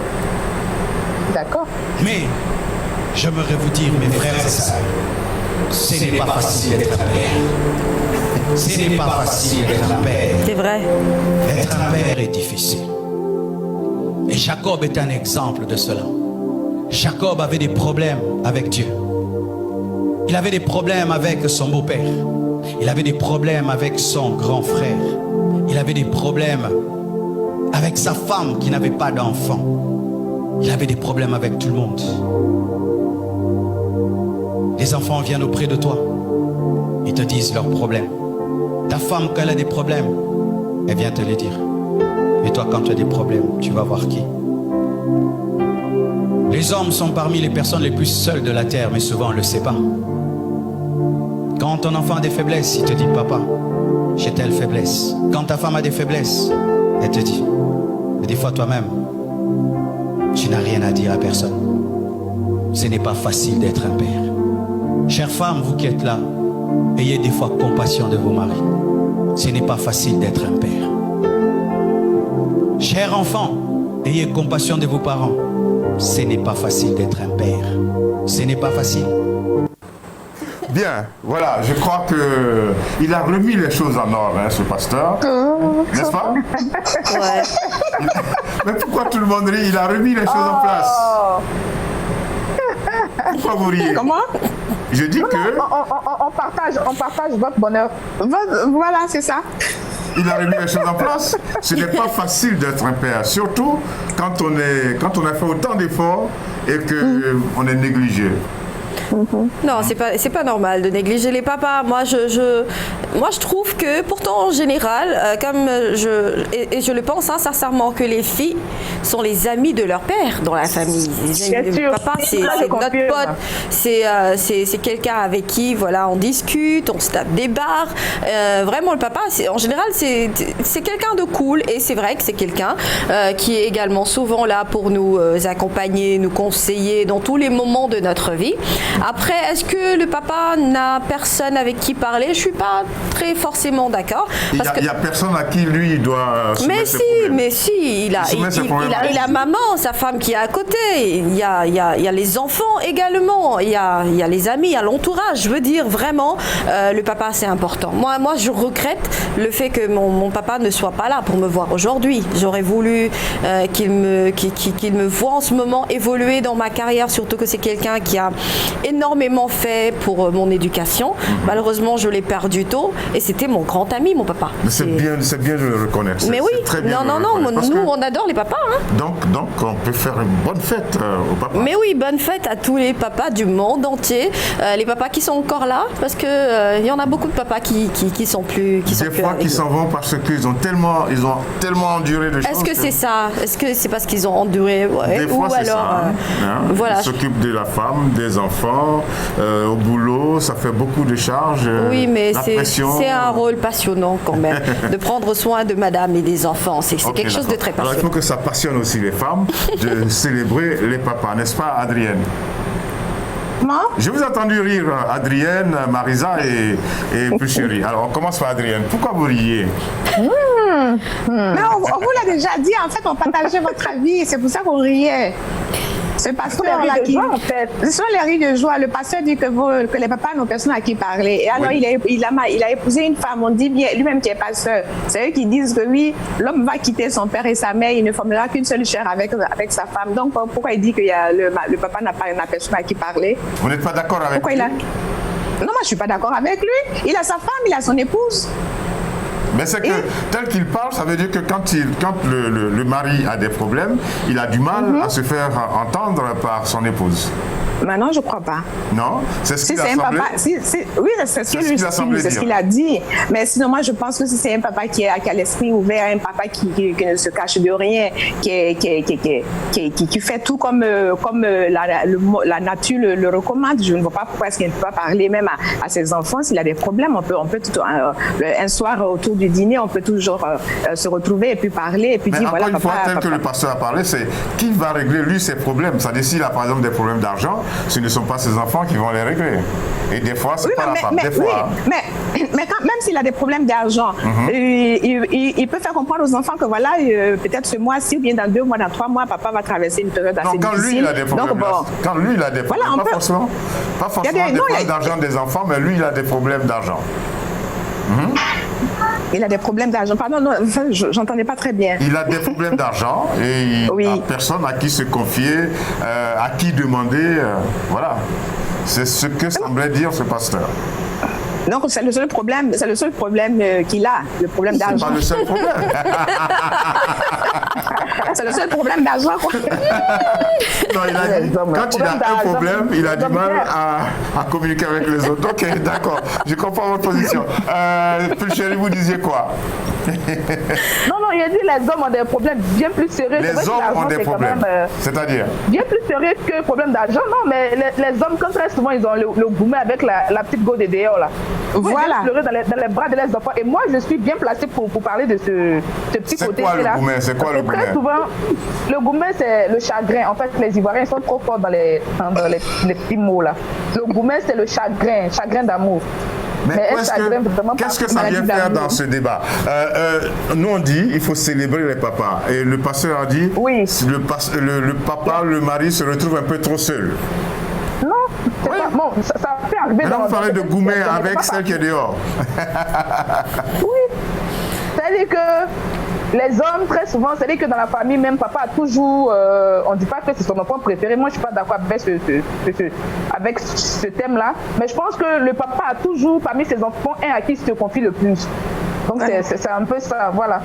D'accord. Mais j'aimerais vous dire, mes frères et sœurs, ce n'est pas facile d'être un père. Ce n'est pas facile d'être un père. C'est vrai. Être un père est difficile. Et Jacob est un exemple de cela. Jacob avait des problèmes avec Dieu. Il avait des problèmes avec son beau-père. Il avait des problèmes avec son grand frère. Il avait des problèmes avec sa femme qui n'avait pas d'enfant. Il avait des problèmes avec tout le monde. Les enfants viennent auprès de toi. Ils te disent leurs problèmes. Ta femme, quand elle a des problèmes, elle vient te les dire. Et toi, quand tu as des problèmes, tu vas voir qui? Les hommes sont parmi les personnes les plus seules de la terre, mais souvent on ne le sait pas. Quand ton enfant a des faiblesses, il te dit, papa, j'ai telle faiblesse. Quand ta femme a des faiblesses, elle te dit. Mais des fois toi-même, tu n'as rien à dire à personne. Ce n'est pas facile d'être un père. Chères femmes, vous qui êtes là, ayez des fois compassion de vos maris. Ce n'est pas facile d'être un père. Chers enfants, ayez compassion de vos parents. Ce n'est pas facile d'être un père. Ce n'est pas facile. Bien, voilà, je crois qu'il a remis les choses en ordre, ce pasteur. N'est-ce pas? Ouais. Mais pourquoi tout le monde rit? Il a remis les choses en place. Pourquoi vous riez? Comment? Je dis que... On partage votre bonheur. Voilà, c'est ça. Il a remis les choses en place. Ce n'est pas facile d'être un père, surtout quand on a fait autant d'efforts et qu'on est négligé. Non, c'est pas normal de négliger les papas. Moi, je trouve que pourtant en général, comme je le pense sincèrement, que les filles sont les amis de leur père dans la famille. Les amis de papa, c'est notre pote, c'est quelqu'un avec qui on discute, on se tape des barres. Vraiment, le papa, en général, c'est quelqu'un de cool, et c'est vrai que c'est quelqu'un qui est également souvent là pour nous accompagner, nous conseiller dans tous les moments de notre vie. Après, est-ce que le papa n'a personne avec qui parler? Je ne suis pas très forcément d'accord. Il n'y a personne à qui lui il doit soumettre ses problèmes. Mais si, il a maman, sa femme qui est à côté. Il y a les enfants également. Il y a les amis, il y a l'entourage. Je veux dire, vraiment, le papa, c'est important. Moi, je regrette le fait que mon papa ne soit pas là pour me voir aujourd'hui. J'aurais voulu qu'il me voit en ce moment évoluer dans ma carrière, surtout que c'est quelqu'un qui a énormément fait pour mon éducation. Malheureusement, je l'ai perdu tôt et c'était mon grand ami, mon papa. C'est bien de le reconnaître. Mais oui, très bien non, nous, on adore les papas. Hein. Donc, on peut faire une bonne fête aux papas. Mais oui, bonne fête à tous les papas du monde entier. Les papas qui sont encore là, parce qu'il y en a beaucoup de papas qui sont plus... Des fois, qui s'en vont parce qu'ils ont tellement enduré de choses. Est-ce que c'est ça? Est-ce que c'est parce qu'ils ont enduré? Des fois, c'est alors, ça. Voilà. Ils s'occupent de la femme, des enfants, au boulot, ça fait beaucoup de charges. Oui, mais c'est un rôle passionnant quand même, de prendre soin de madame et des enfants. C'est quelque chose de très passionnant. Alors, il faut que ça passionne aussi les femmes de célébrer les papas, n'est-ce pas, Adrienne? Je vous ai entendu rire, Adrienne, Marisa et Pulchérie. Alors, on commence par Adrienne. Pourquoi vous riez? Mais on vous l'a déjà dit, en fait, on partageait votre avis, c'est pour ça qu'on riait. Ce pasteur-là qui... Ce sont les rires de joie. Le pasteur dit que les papas n'ont personne à qui parler. Et alors, il a épousé une femme, on dit bien, lui-même qui est pasteur. C'est eux qui disent que oui, l'homme va quitter son père et sa mère, il ne formera qu'une seule chair avec sa femme. Donc, pourquoi il dit que le papa n'a personne à qui parler? Vous n'êtes pas d'accord avec lui? Non, moi, je ne suis pas d'accord avec lui. Il a sa femme, il a son épouse. Mais c'est que, tel qu'il parle, ça veut dire que quand le mari a des problèmes, il a du mal à se faire entendre par son épouse. Maintenant, je ne crois pas. Non? C'est ce qu'il a semblé? Oui, c'est ce qu'il a dit. Mais sinon, moi, je pense que si c'est un papa qui a l'esprit ouvert, un papa qui ne se cache de rien, qui fait tout comme la nature le recommande, je ne vois pas pourquoi est-ce qu'il ne peut pas parler même à ses enfants. S'il a des problèmes, on peut un soir autour du dîner, on peut toujours se retrouver et puis parler et puis dire voilà. Encore une fois, tel que le pasteur a parlé, c'est qui va régler lui ses problèmes. C'est-à-dire s'il a par exemple des problèmes d'argent, ce ne sont pas ses enfants qui vont les régler. Et des fois, c'est pas la femme. Des fois. Mais même s'il a des problèmes d'argent, il peut faire comprendre aux enfants que voilà, peut-être ce mois-ci ou bien dans 2 mois, dans 3 mois, papa va traverser une période assez difficile. Quand lui, il a des problèmes. Quand lui, il a des problèmes, pas forcément des problèmes d'argent des enfants, mais lui, il a des problèmes d'argent. Il a des problèmes d'argent. Pardon, non, j'entendais pas très bien. Il a des problèmes d'argent et il n'a personne à qui se confier, à qui demander. Voilà. C'est ce que semblait dire ce pasteur. Donc c'est le seul problème qu'il a, le problème d'argent. C'est pas le seul problème. C'est le seul problème d'argent. Non, il a dit, quand il a un problème, il a du mal à communiquer avec les autres. Ok, d'accord, je comprends votre position. Pulchérie, vous disiez quoi? Non, il a dit les hommes ont des problèmes bien plus sérieux. Les hommes ont des problèmes, c'est-à-dire? Bien plus sérieux que le problème d'argent. Non, mais les hommes, quand très souvent, ils ont le gourmet avec la petite go de dehors, là. Voilà. Pleurer dans les bras de leurs enfants. Et moi, je suis bien placée pour parler de ce petit côté-là. C'est quoi le gourmet? Très souvent, le gourmet, c'est le chagrin. En fait, les Ivoiriens sont trop forts dans les petits mots, là. Le gourmet, c'est le chagrin d'amour. Mais qu'est-ce que ça vient faire dans ce débat? Nous, on dit qu'il faut célébrer les papas. Et le pasteur a dit oui. Le papa, le mari se retrouve un peu trop seul. Non, bon, ça peut arriver. Maintenant, vous parlez de gourmet avec celle qui est dehors. Oui. C'est-à-dire que les hommes, très souvent, c'est-à-dire que dans la famille, même papa a toujours, on ne dit pas que c'est son enfant préféré. Moi, je ne suis pas d'accord avec ce thème-là. Mais je pense que le papa a toujours, parmi ses enfants, un à qui il se confie le plus. Donc, c'est un peu ça, voilà.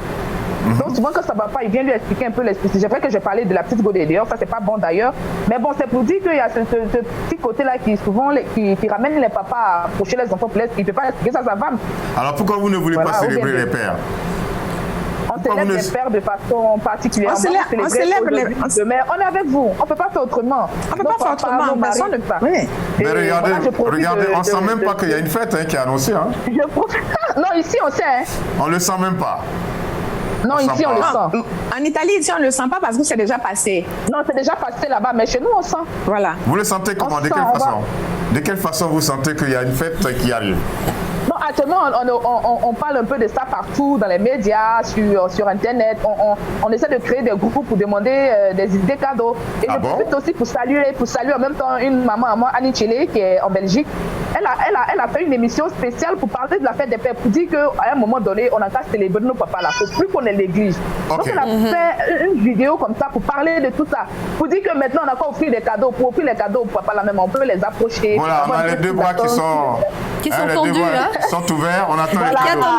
Donc souvent quand ça ne va pas, il vient lui expliquer un peu l'explication. C'est vrai que j'ai parlé de la petite godée dehors, ça c'est pas bon d'ailleurs. Mais bon, c'est pour dire qu'il y a ce petit côté-là qui souvent qui ramène les papas à approcher les enfants, il ne peut pas expliquer ça à sa femme. Alors pourquoi vous ne voulez pas célébrer les pères? On célèbre les pères de façon particulière. On célèbre les mais on est avec vous, on ne peut pas faire autrement. On ne peut pas faire autrement, personne ne peut pas. Oui. Mais regardez, on ne sent même pas qu'il y a une fête qui est annoncée. Hein. Non, ici on sait. Hein. On ne le sent même pas. Non, ici on le sent. En Italie, ici on ne le sent pas parce que c'est déjà passé. Non, c'est déjà passé là-bas, mais chez nous on sent. Voilà. Vous le sentez comment? De quelle façon? De quelle façon vous sentez qu'il y a une fête qui arrive? Non, actuellement, on parle un peu de ça partout, dans les médias, sur Internet. On essaie de créer des groupes pour demander des idées cadeaux. Et je profite aussi pour saluer en même temps une maman à moi, Annie Chile, qui est en Belgique. Elle a fait une émission spéciale pour parler de la fête des pères, pour dire qu'à un moment donné, on a qu'à célébrer nos papas là. Il ne faut plus qu'on les néglige. Okay. Donc, elle a fait une vidéo comme ça pour parler de tout ça. Pour dire que maintenant, on a qu'à offrir des cadeaux. Pour offrir les cadeaux au papa là même, on peut les approcher. Voilà, on a les deux bras qui sont tendus, là. Sont ouverts, on attend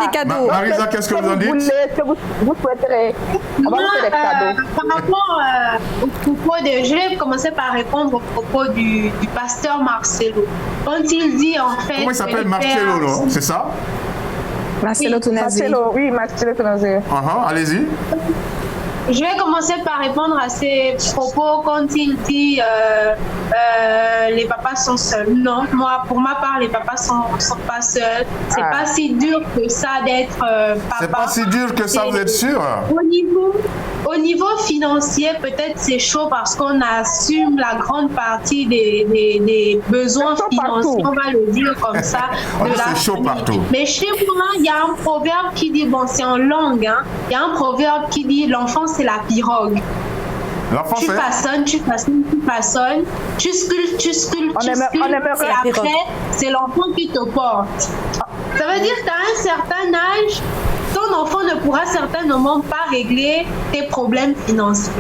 les cadeaux. Marisa, qu'est-ce que vous en dites? Ce que vous souhaiterez. On va offrir des cadeaux. Par rapport au propos je vais commencer par répondre au propos du pasteur Marcelo. Quand il dit en fait... Comment il s'appelle? Marcelo, non? C'est ça? Marcelo Tonazi. Oui, Marcelo Tonazi. Allez-y. Je vais commencer par répondre à ces propos quand il dit les papas sont seuls. Non, moi, pour ma part, les papas sont pas seuls. C'est pas si dur que ça d'être papa. C'est pas si dur que ça, vous êtes sûr? Au niveau financier, peut-être c'est chaud parce qu'on assume la grande partie des besoins financiers, on va le dire comme ça. C'est chaud partout. Mais chez moi, il y a un proverbe qui dit, bon, c'est en langue, hein, il y a un proverbe qui dit l'enfant c'est la pirogue. Tu façonnes, tu sculptes, et après, c'est l'enfant qui te porte. Ça veut dire qu'à un certain âge, ton enfant ne pourra certainement pas régler tes problèmes financiers.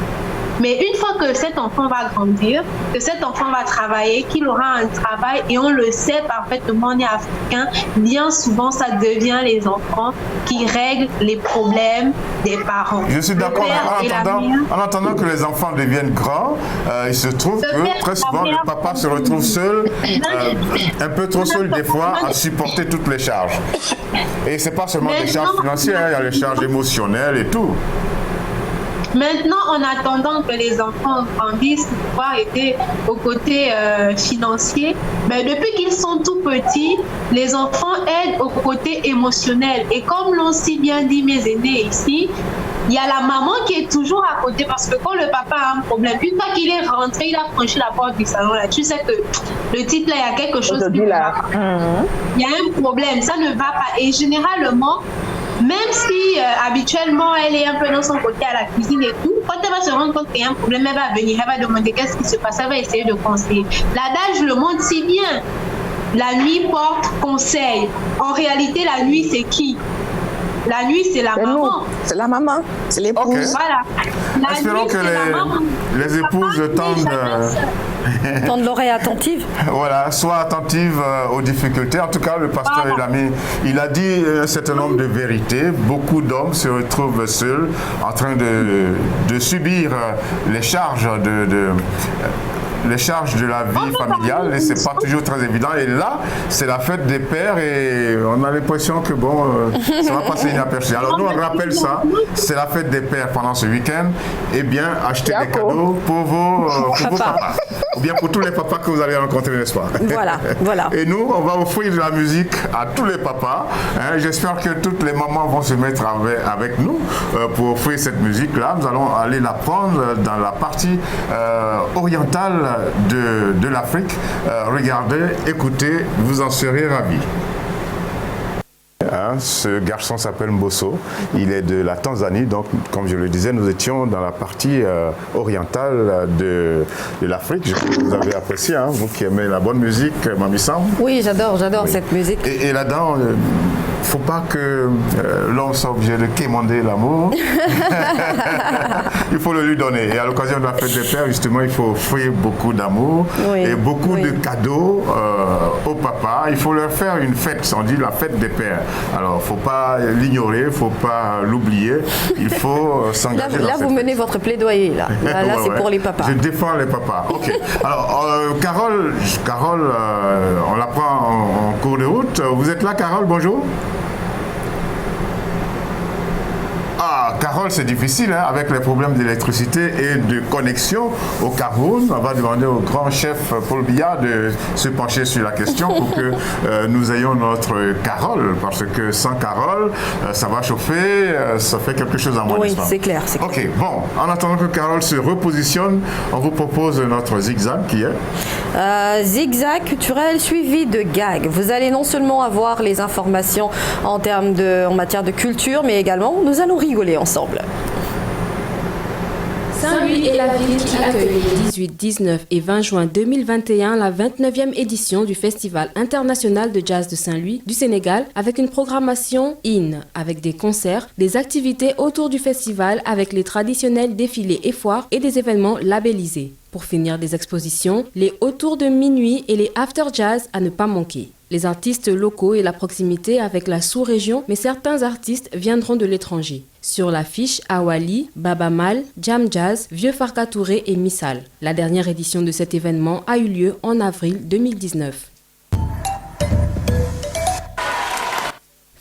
Mais une fois que cet enfant va grandir, que cet enfant va travailler, qu'il aura un travail, et on le sait parfaitement, on est africain, bien souvent ça devient les enfants qui règlent les problèmes des parents. Je suis d'accord, en attendant que les enfants deviennent grands, il se trouve que très souvent le papa se retrouve seul, un peu trop seul des fois, à supporter toutes les charges. Et c'est pas seulement les charges financières, il y a les charges émotionnelles et tout. Maintenant, en attendant que les enfants grandissent pour pouvoir aider au côté financier, mais depuis qu'ils sont tout petits, les enfants aident au côté émotionnel. Et comme l'ont si bien dit mes aînés ici, il y a la maman qui est toujours à côté parce que quand le papa a un problème, une fois qu'il est rentré, il a franchi la porte du salon, là, tu sais que le titre là, il y a quelque chose qui va pas. Il y a un problème, ça ne va pas. Et généralement, même si habituellement elle est un peu dans son côté à la cuisine et tout, quand elle va se rendre compte qu'il y a un problème, elle va venir, elle va demander qu'est-ce qui se passe, elle va essayer de conseiller. L'adage le montre si bien. La nuit porte conseil. En réalité, la nuit, c'est qui? La nuit, c'est la maman. C'est la maman, c'est l'épouse. Okay. Voilà. Espérons que les épouses tendent l'oreille attentive. Voilà, soient attentives aux difficultés. En tout cas, le pasteur Elami, il a dit un certain nombre de vérités. Beaucoup d'hommes se retrouvent seuls en train de subir les charges les charges de la vie familiale, et c'est pas toujours très évident. Et là, c'est la fête des pères et on a l'impression que bon, ça va passer inaperçu. Alors nous, on rappelle ça, c'est la fête des pères pendant ce week-end. Eh bien, achetez des cadeaux pour vos papas. Ou bien pour tous les papas que vous allez rencontrer, n'est-ce pas? Voilà. Et nous, on va offrir de la musique à tous les papas. J'espère que toutes les mamans vont se mettre avec nous pour offrir cette musique-là. Nous allons aller la prendre dans la partie orientale de l'Afrique. Regardez, écoutez, vous en serez ravis. Ce garçon s'appelle Mbosso, il est de la Tanzanie, donc comme je le disais, nous étions dans la partie orientale de l'Afrique. Vous avez apprécié, hein, vous qui aimez la bonne musique, Mami Sam? Oui, j'adore cette musique. Et là-dedans, faut pas que l'homme soit obligé de quémander l'amour. Il faut le lui donner. Et à l'occasion de la fête des pères, justement, il faut offrir beaucoup d'amour et beaucoup de cadeaux au papa. Il faut leur faire une fête, on dit la fête des pères. Alors, faut pas l'ignorer, faut pas l'oublier. Il faut s'engager. Là, vous menez votre plaidoyer. Là, c'est pour les papas. Je défends les papas. Ok. Alors, Carole, on la prend en cours de route. Vous êtes là, Carole? Bonjour. Carole, c'est difficile, hein, avec les problèmes d'électricité et de connexion au Cameroun. On va demander au grand chef Paul Biya de se pencher sur la question pour que nous ayons notre Carole, parce que sans Carole, ça va chauffer, ça fait quelque chose en moins. Oui, c'est clair. Ok, bon, en attendant que Carole se repositionne, on vous propose notre zigzag qui est zigzag culturel suivi de gag. Vous allez non seulement avoir les informations en matière de culture, mais également nous allons rigoler ensemble. Saint-Louis est la ville qui accueille le 18, 19 et 20 juin 2021 la 29e édition du Festival international de jazz de Saint-Louis du Sénégal avec une programmation in, avec des concerts, des activités autour du festival avec les traditionnels défilés et foires et des événements labellisés. Pour finir, des expositions, les autours de minuit et les after jazz à ne pas manquer. Les artistes locaux et la proximité avec la sous-région, mais certains artistes viendront de l'étranger. Sur l'affiche, Awali, Baba Mal, Jam Jazz, Vieux Farka Touré et Missal. La dernière édition de cet événement a eu lieu en avril 2019.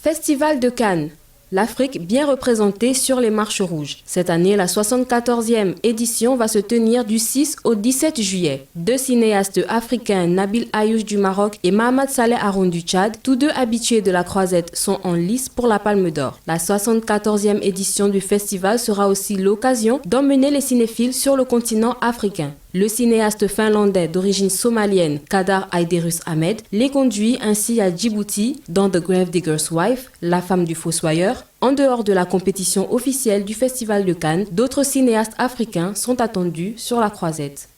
Festival de Cannes. L'Afrique bien représentée sur les marches rouges. Cette année, la 74e édition va se tenir du 6 au 17 juillet. Deux cinéastes africains, Nabil Ayouch du Maroc et Mohamed Saleh Haroun du Tchad, tous deux habitués de la croisette, sont en lice pour la Palme d'Or. La 74e édition du festival sera aussi l'occasion d'emmener les cinéphiles sur le continent africain. Le cinéaste finlandais d'origine somalienne, Kadar Aiderus Ahmed, les conduit ainsi à Djibouti, dans The Grave Digger's Wife, La femme du fossoyeur. En dehors de la compétition officielle du Festival de Cannes, d'autres cinéastes africains sont attendus sur la croisette.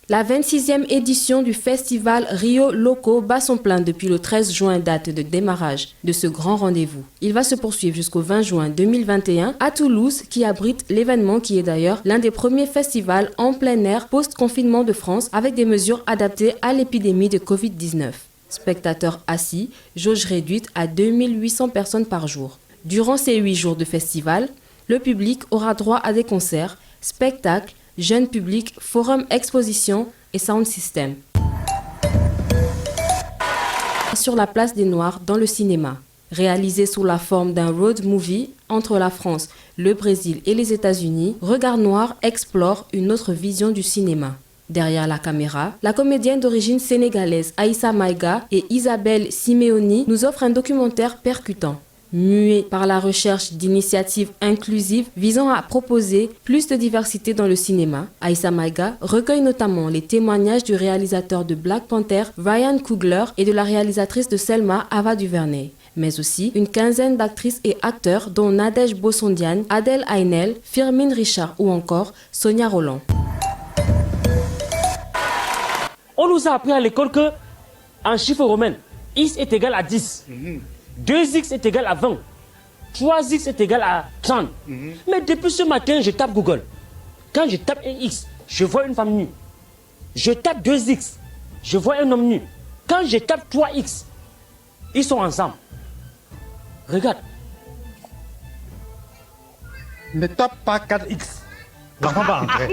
La 26e édition du festival Rio Loco bat son plein depuis le 13 juin, date de démarrage de ce grand rendez-vous. Il va se poursuivre jusqu'au 20 juin 2021 à Toulouse, qui abrite l'événement qui est d'ailleurs l'un des premiers festivals en plein air post-confinement de France avec des mesures adaptées à l'épidémie de Covid-19. Spectateurs assis, jauge réduite à 2800 personnes par jour. Durant ces 8 jours de festival, le public aura droit à des concerts, spectacles, jeunes publics, forums, expositions et sound system. Sur la place des Noirs dans le cinéma. Réalisé sous la forme d'un road movie entre la France, le Brésil et les États-Unis, Regard Noir explore une autre vision du cinéma. Derrière la caméra, la comédienne d'origine sénégalaise Aïssa Maïga et Isabelle Simeoni nous offrent un documentaire percutant. Muet par la recherche d'initiatives inclusives visant à proposer plus de diversité dans le cinéma, Aïssa Maïga recueille notamment les témoignages du réalisateur de Black Panther, Ryan Coogler, et de la réalisatrice de Selma, Ava DuVernay, mais aussi une quinzaine d'actrices et acteurs dont Nadège Bossondiane, Adèle Haenel, Firmin Richard ou encore Sonia Roland. On nous a appris à l'école que, en chiffre romain, x est égal à 10. 2x est égal à 20. 3x est égal à 30. Mais depuis ce matin, je tape Google. Quand je tape un x, je vois une femme nue. Je tape 2x, je vois un homme nu. Quand je tape 3x, ils sont ensemble. Regarde. Ne tape pas 4x. L'enfant va rentrer.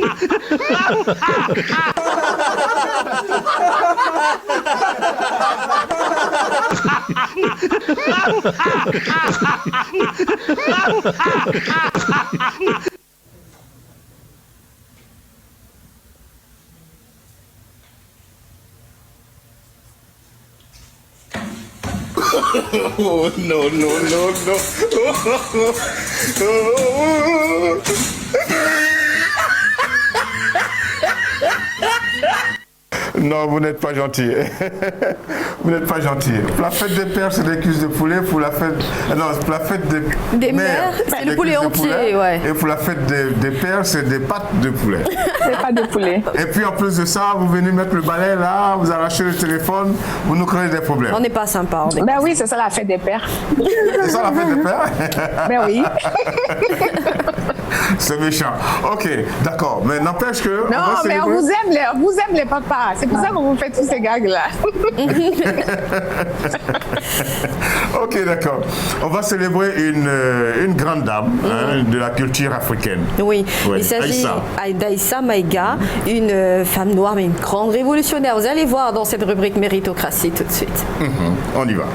Oh non, non, non, non. Non, vous n'êtes pas gentil. Vous n'êtes pas gentil. Pour la fête des pères, c'est des cuisses de poulet. Pour la fête, non, pour la fête des mères, c'est le poulet entier, ouais. Et pour la fête des pères, c'est des pâtes de poulet. Des pâtes de poulet. Et puis en plus de ça, vous venez mettre le balai là, vous arrachez le téléphone, vous nous créez des problèmes. On n'est pas sympa. Ben oui, c'est ça la fête des pères. C'est ça la fête des pères? Ben oui. C'est méchant. Ok, d'accord. Mais n'empêche que. Non, mais on vous aime les papas. C'est pour ça qu'on vous fait tous ces gags là. Ok, d'accord. On va célébrer une grande dame de la culture africaine. Oui, il s'agit d'Aïssa Maïga, une femme noire mais une grande révolutionnaire. Vous allez voir dans cette rubrique méritocratie tout de suite. On y va.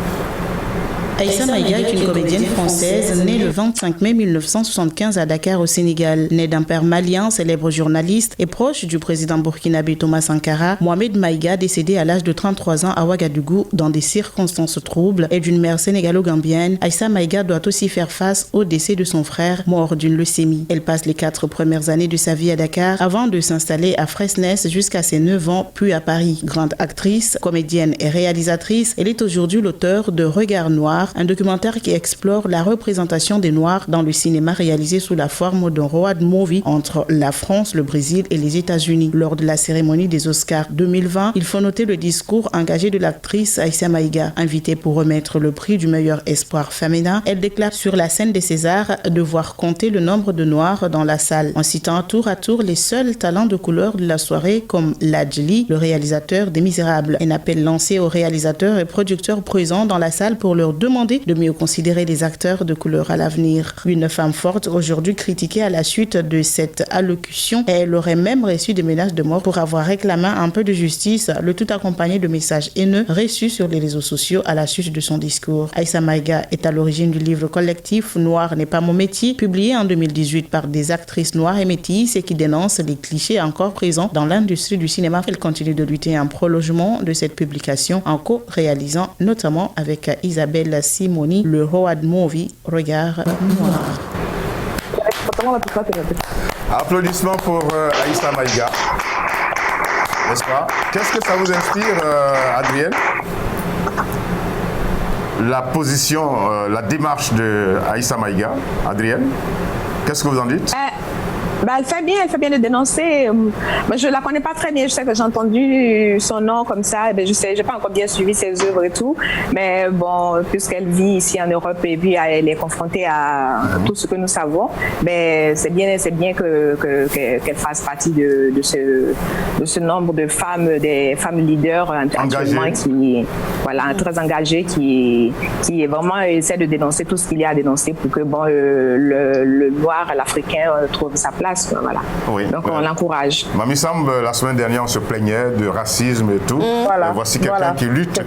Aïssa Maïga est une comédienne française née le 25 mai 1975 à Dakar au Sénégal. Née d'un père malien, célèbre journaliste et proche du président burkinabé Thomas Sankara, Mohamed Maïga, décédé à l'âge de 33 ans à Ouagadougou dans des circonstances troubles, et d'une mère sénégalo-gambienne, Aïssa Maïga doit aussi faire face au décès de son frère, mort d'une leucémie. Elle passe les 4 premières années de sa vie à Dakar avant de s'installer à Fresnes jusqu'à ses 9 ans, puis à Paris. Grande actrice, comédienne et réalisatrice, elle est aujourd'hui l'auteur de Regard Noir, un documentaire qui explore la représentation des Noirs dans le cinéma réalisé sous la forme d'un road movie entre la France, le Brésil et les États-Unis. Lors de la cérémonie des Oscars 2020, il faut noter le discours engagé de l'actrice Aïssa Maïga. Invitée pour remettre le prix du meilleur espoir féminin, elle déclare sur la scène des Césars devoir compter le nombre de Noirs dans la salle, en citant tour à tour les seuls talents de couleur de la soirée comme Ladjli, le réalisateur des Misérables. Un appel lancé aux réalisateurs et producteurs présents dans la salle pour leur demander de mieux considérer les acteurs de couleur à l'avenir. Une femme forte aujourd'hui critiquée à la suite de cette allocution, et elle aurait même reçu des menaces de mort pour avoir réclamé un peu de justice, le tout accompagné de messages haineux reçus sur les réseaux sociaux à la suite de son discours. Aïssa Maïga est à l'origine du livre collectif Noir n'est pas mon métier, publié en 2018 par des actrices noires et métisses et qui dénonce les clichés encore présents dans l'industrie du cinéma. Elle continue de lutter en prolongement de cette publication en co-réalisant notamment avec Isabelle Simoni le road movie Regard Noir. Applaudissements pour Aïssa Maïga. N'est-ce pas? Qu'est-ce que ça vous inspire, Adrienne? La position, la démarche de Aïssa Maïga. Adrienne, qu'est-ce que vous en dites? Elle fait bien de dénoncer. Moi, je la connais pas très bien. Je sais que j'ai entendu son nom comme ça. Je sais, j'ai pas encore bien suivi ses œuvres et tout. Mais bon, puisqu'elle vit ici en Europe et puis elle est confrontée à tout ce que nous savons, c'est bien qu'elle fasse partie de ce nombre de femmes, des femmes leaders actuellement qui, très engagées, qui vraiment essaient de dénoncer tout ce qu'il y a à dénoncer pour que le noir, l'Africain trouve sa place. Voilà. Oui, donc on l'encourage. Mami Samb, la semaine dernière, on se plaignait de racisme et tout. Voici quelqu'un qui lutte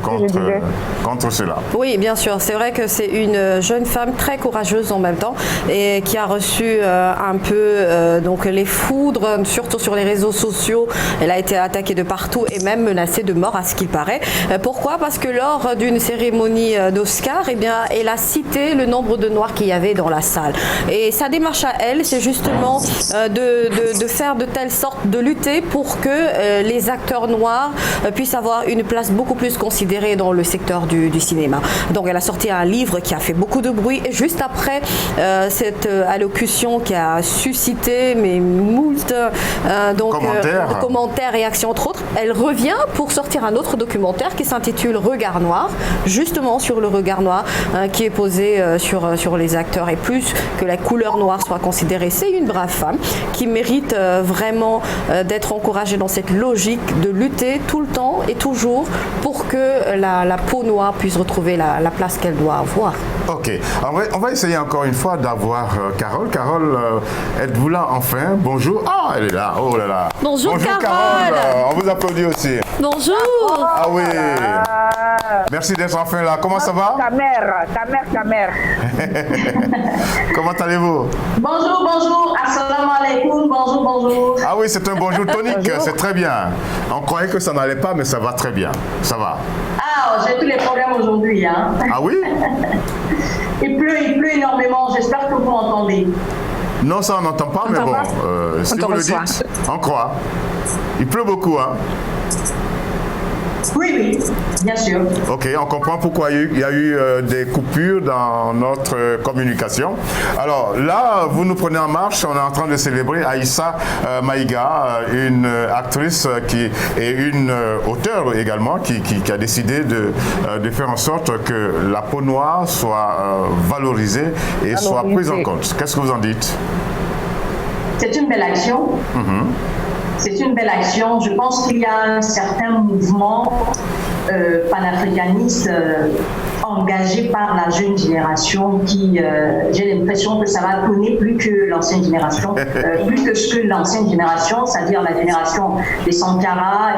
contre cela. Oui, bien sûr. C'est vrai que c'est une jeune femme très courageuse en même temps et qui a reçu un peu donc les foudres, surtout sur les réseaux sociaux. Elle a été attaquée de partout et même menacée de mort à ce qu'il paraît. Pourquoi? Parce que lors d'une cérémonie d'Oscar, elle a cité le nombre de Noirs qu'il y avait dans la salle. Et sa démarche à elle, c'est justement de faire de telle sorte, de lutter pour que les acteurs noirs puissent avoir une place beaucoup plus considérée dans le secteur du cinéma. Donc elle a sorti un livre qui a fait beaucoup de bruit et juste après cette allocution qui a suscité moult commentaires, réactions entre autres, elle revient pour sortir un autre documentaire qui s'intitule Regard Noir, justement sur le regard noir qui est posé sur les acteurs et plus que la couleur noire soit considérée. C'est une brave femme qui mérite vraiment d'être encouragée dans cette logique de lutter tout le temps et toujours pour que la peau noire puisse retrouver la place qu'elle doit avoir. Ok, on va essayer encore une fois d'avoir Carole. Carole, êtes-vous là enfin? Bonjour. Ah, elle est là. Oh là là. Bonjour Carole. On vous applaudit aussi. Bonjour. Ah oui. Merci d'être enfin là. Comment ça va? Ta mère. Comment allez-vous? Bonjour. Assalamu alaikum. Bonjour. Ah oui, c'est un bonjour tonique. C'est très bien. On croyait que ça n'allait pas, mais ça va très bien. Ça va. Ah, j'ai tous les problèmes aujourd'hui. Hein. Ah oui? Il pleut énormément. J'espère que vous m'entendez. Non, ça on n'entend pas, mais bon, si vous le dites, on croit. Il pleut beaucoup, hein? Oui, bien sûr. Ok, on comprend pourquoi il y a eu des coupures dans notre communication. Alors là, vous nous prenez en marche, on est en train de célébrer Aïssa Maïga, une actrice et une auteure également, qui a décidé de faire en sorte que la peau noire soit valorisée et soit prise en compte. Qu'est-ce que vous en dites? C'est une belle action. C'est une belle action. Je pense qu'il y a un certain mouvement panafricaniste engagé par la jeune génération qui, j'ai l'impression que ça va tourner plus que l'ancienne génération, plus que ce que l'ancienne génération, c'est-à-dire la génération des Sankara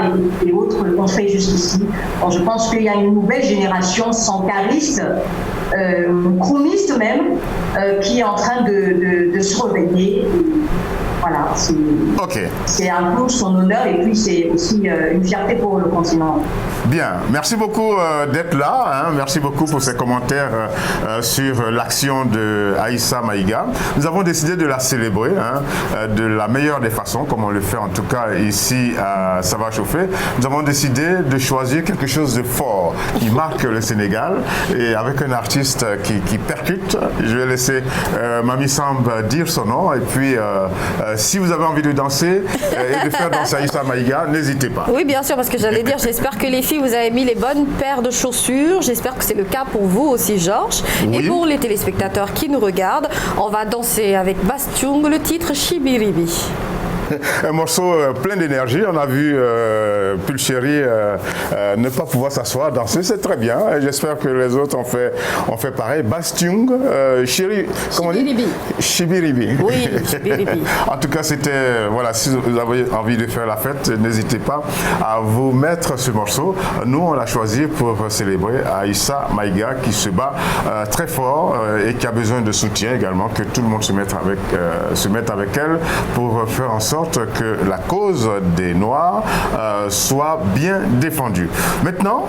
et autres ont fait jusqu'ici. Donc je pense qu'il y a une nouvelle génération sankariste chroniste même, qui est en train de se réveiller. Voilà, c'est un peu son honneur et puis c'est aussi une fierté pour le continent. Bien, merci beaucoup d'être là, hein. Merci beaucoup pour ces commentaires sur l'action de Aïssa Maïga. Nous avons décidé de la célébrer de la meilleure des façons, comme on le fait en tout cas ici à Ça va chauffer. Nous avons décidé de choisir quelque chose de fort qui marque le Sénégal et avec un artiste qui percute. Je vais laisser Mami Samb dire son nom et puis si vous avez envie de danser et de faire danser Aïssa Maïga, n'hésitez pas. Oui, bien sûr, parce que j'allais dire, j'espère que les filles, vous avez mis les bonnes paires de chaussures. J'espère que c'est le cas pour vous aussi, Georges. Oui. Et pour les téléspectateurs qui nous regardent, on va danser avec Bastoung, le titre Chibiribi. Un morceau plein d'énergie. On a vu Pulchéri ne pas pouvoir s'asseoir, danser, c'est très bien. J'espère que les autres ont fait pareil. Bastoung, Chéri, comment on dit? Chibiribi. Oui, Chibiribi. En tout cas, c'était, voilà, si vous avez envie de faire la fête, n'hésitez pas à vous mettre ce morceau. Nous, on l'a choisi pour célébrer Aïssa Maïga qui se bat très fort et qui a besoin de soutien également, que tout le monde se mette avec elle pour faire en sorte que la cause des Noirs soit bien défendue. Maintenant,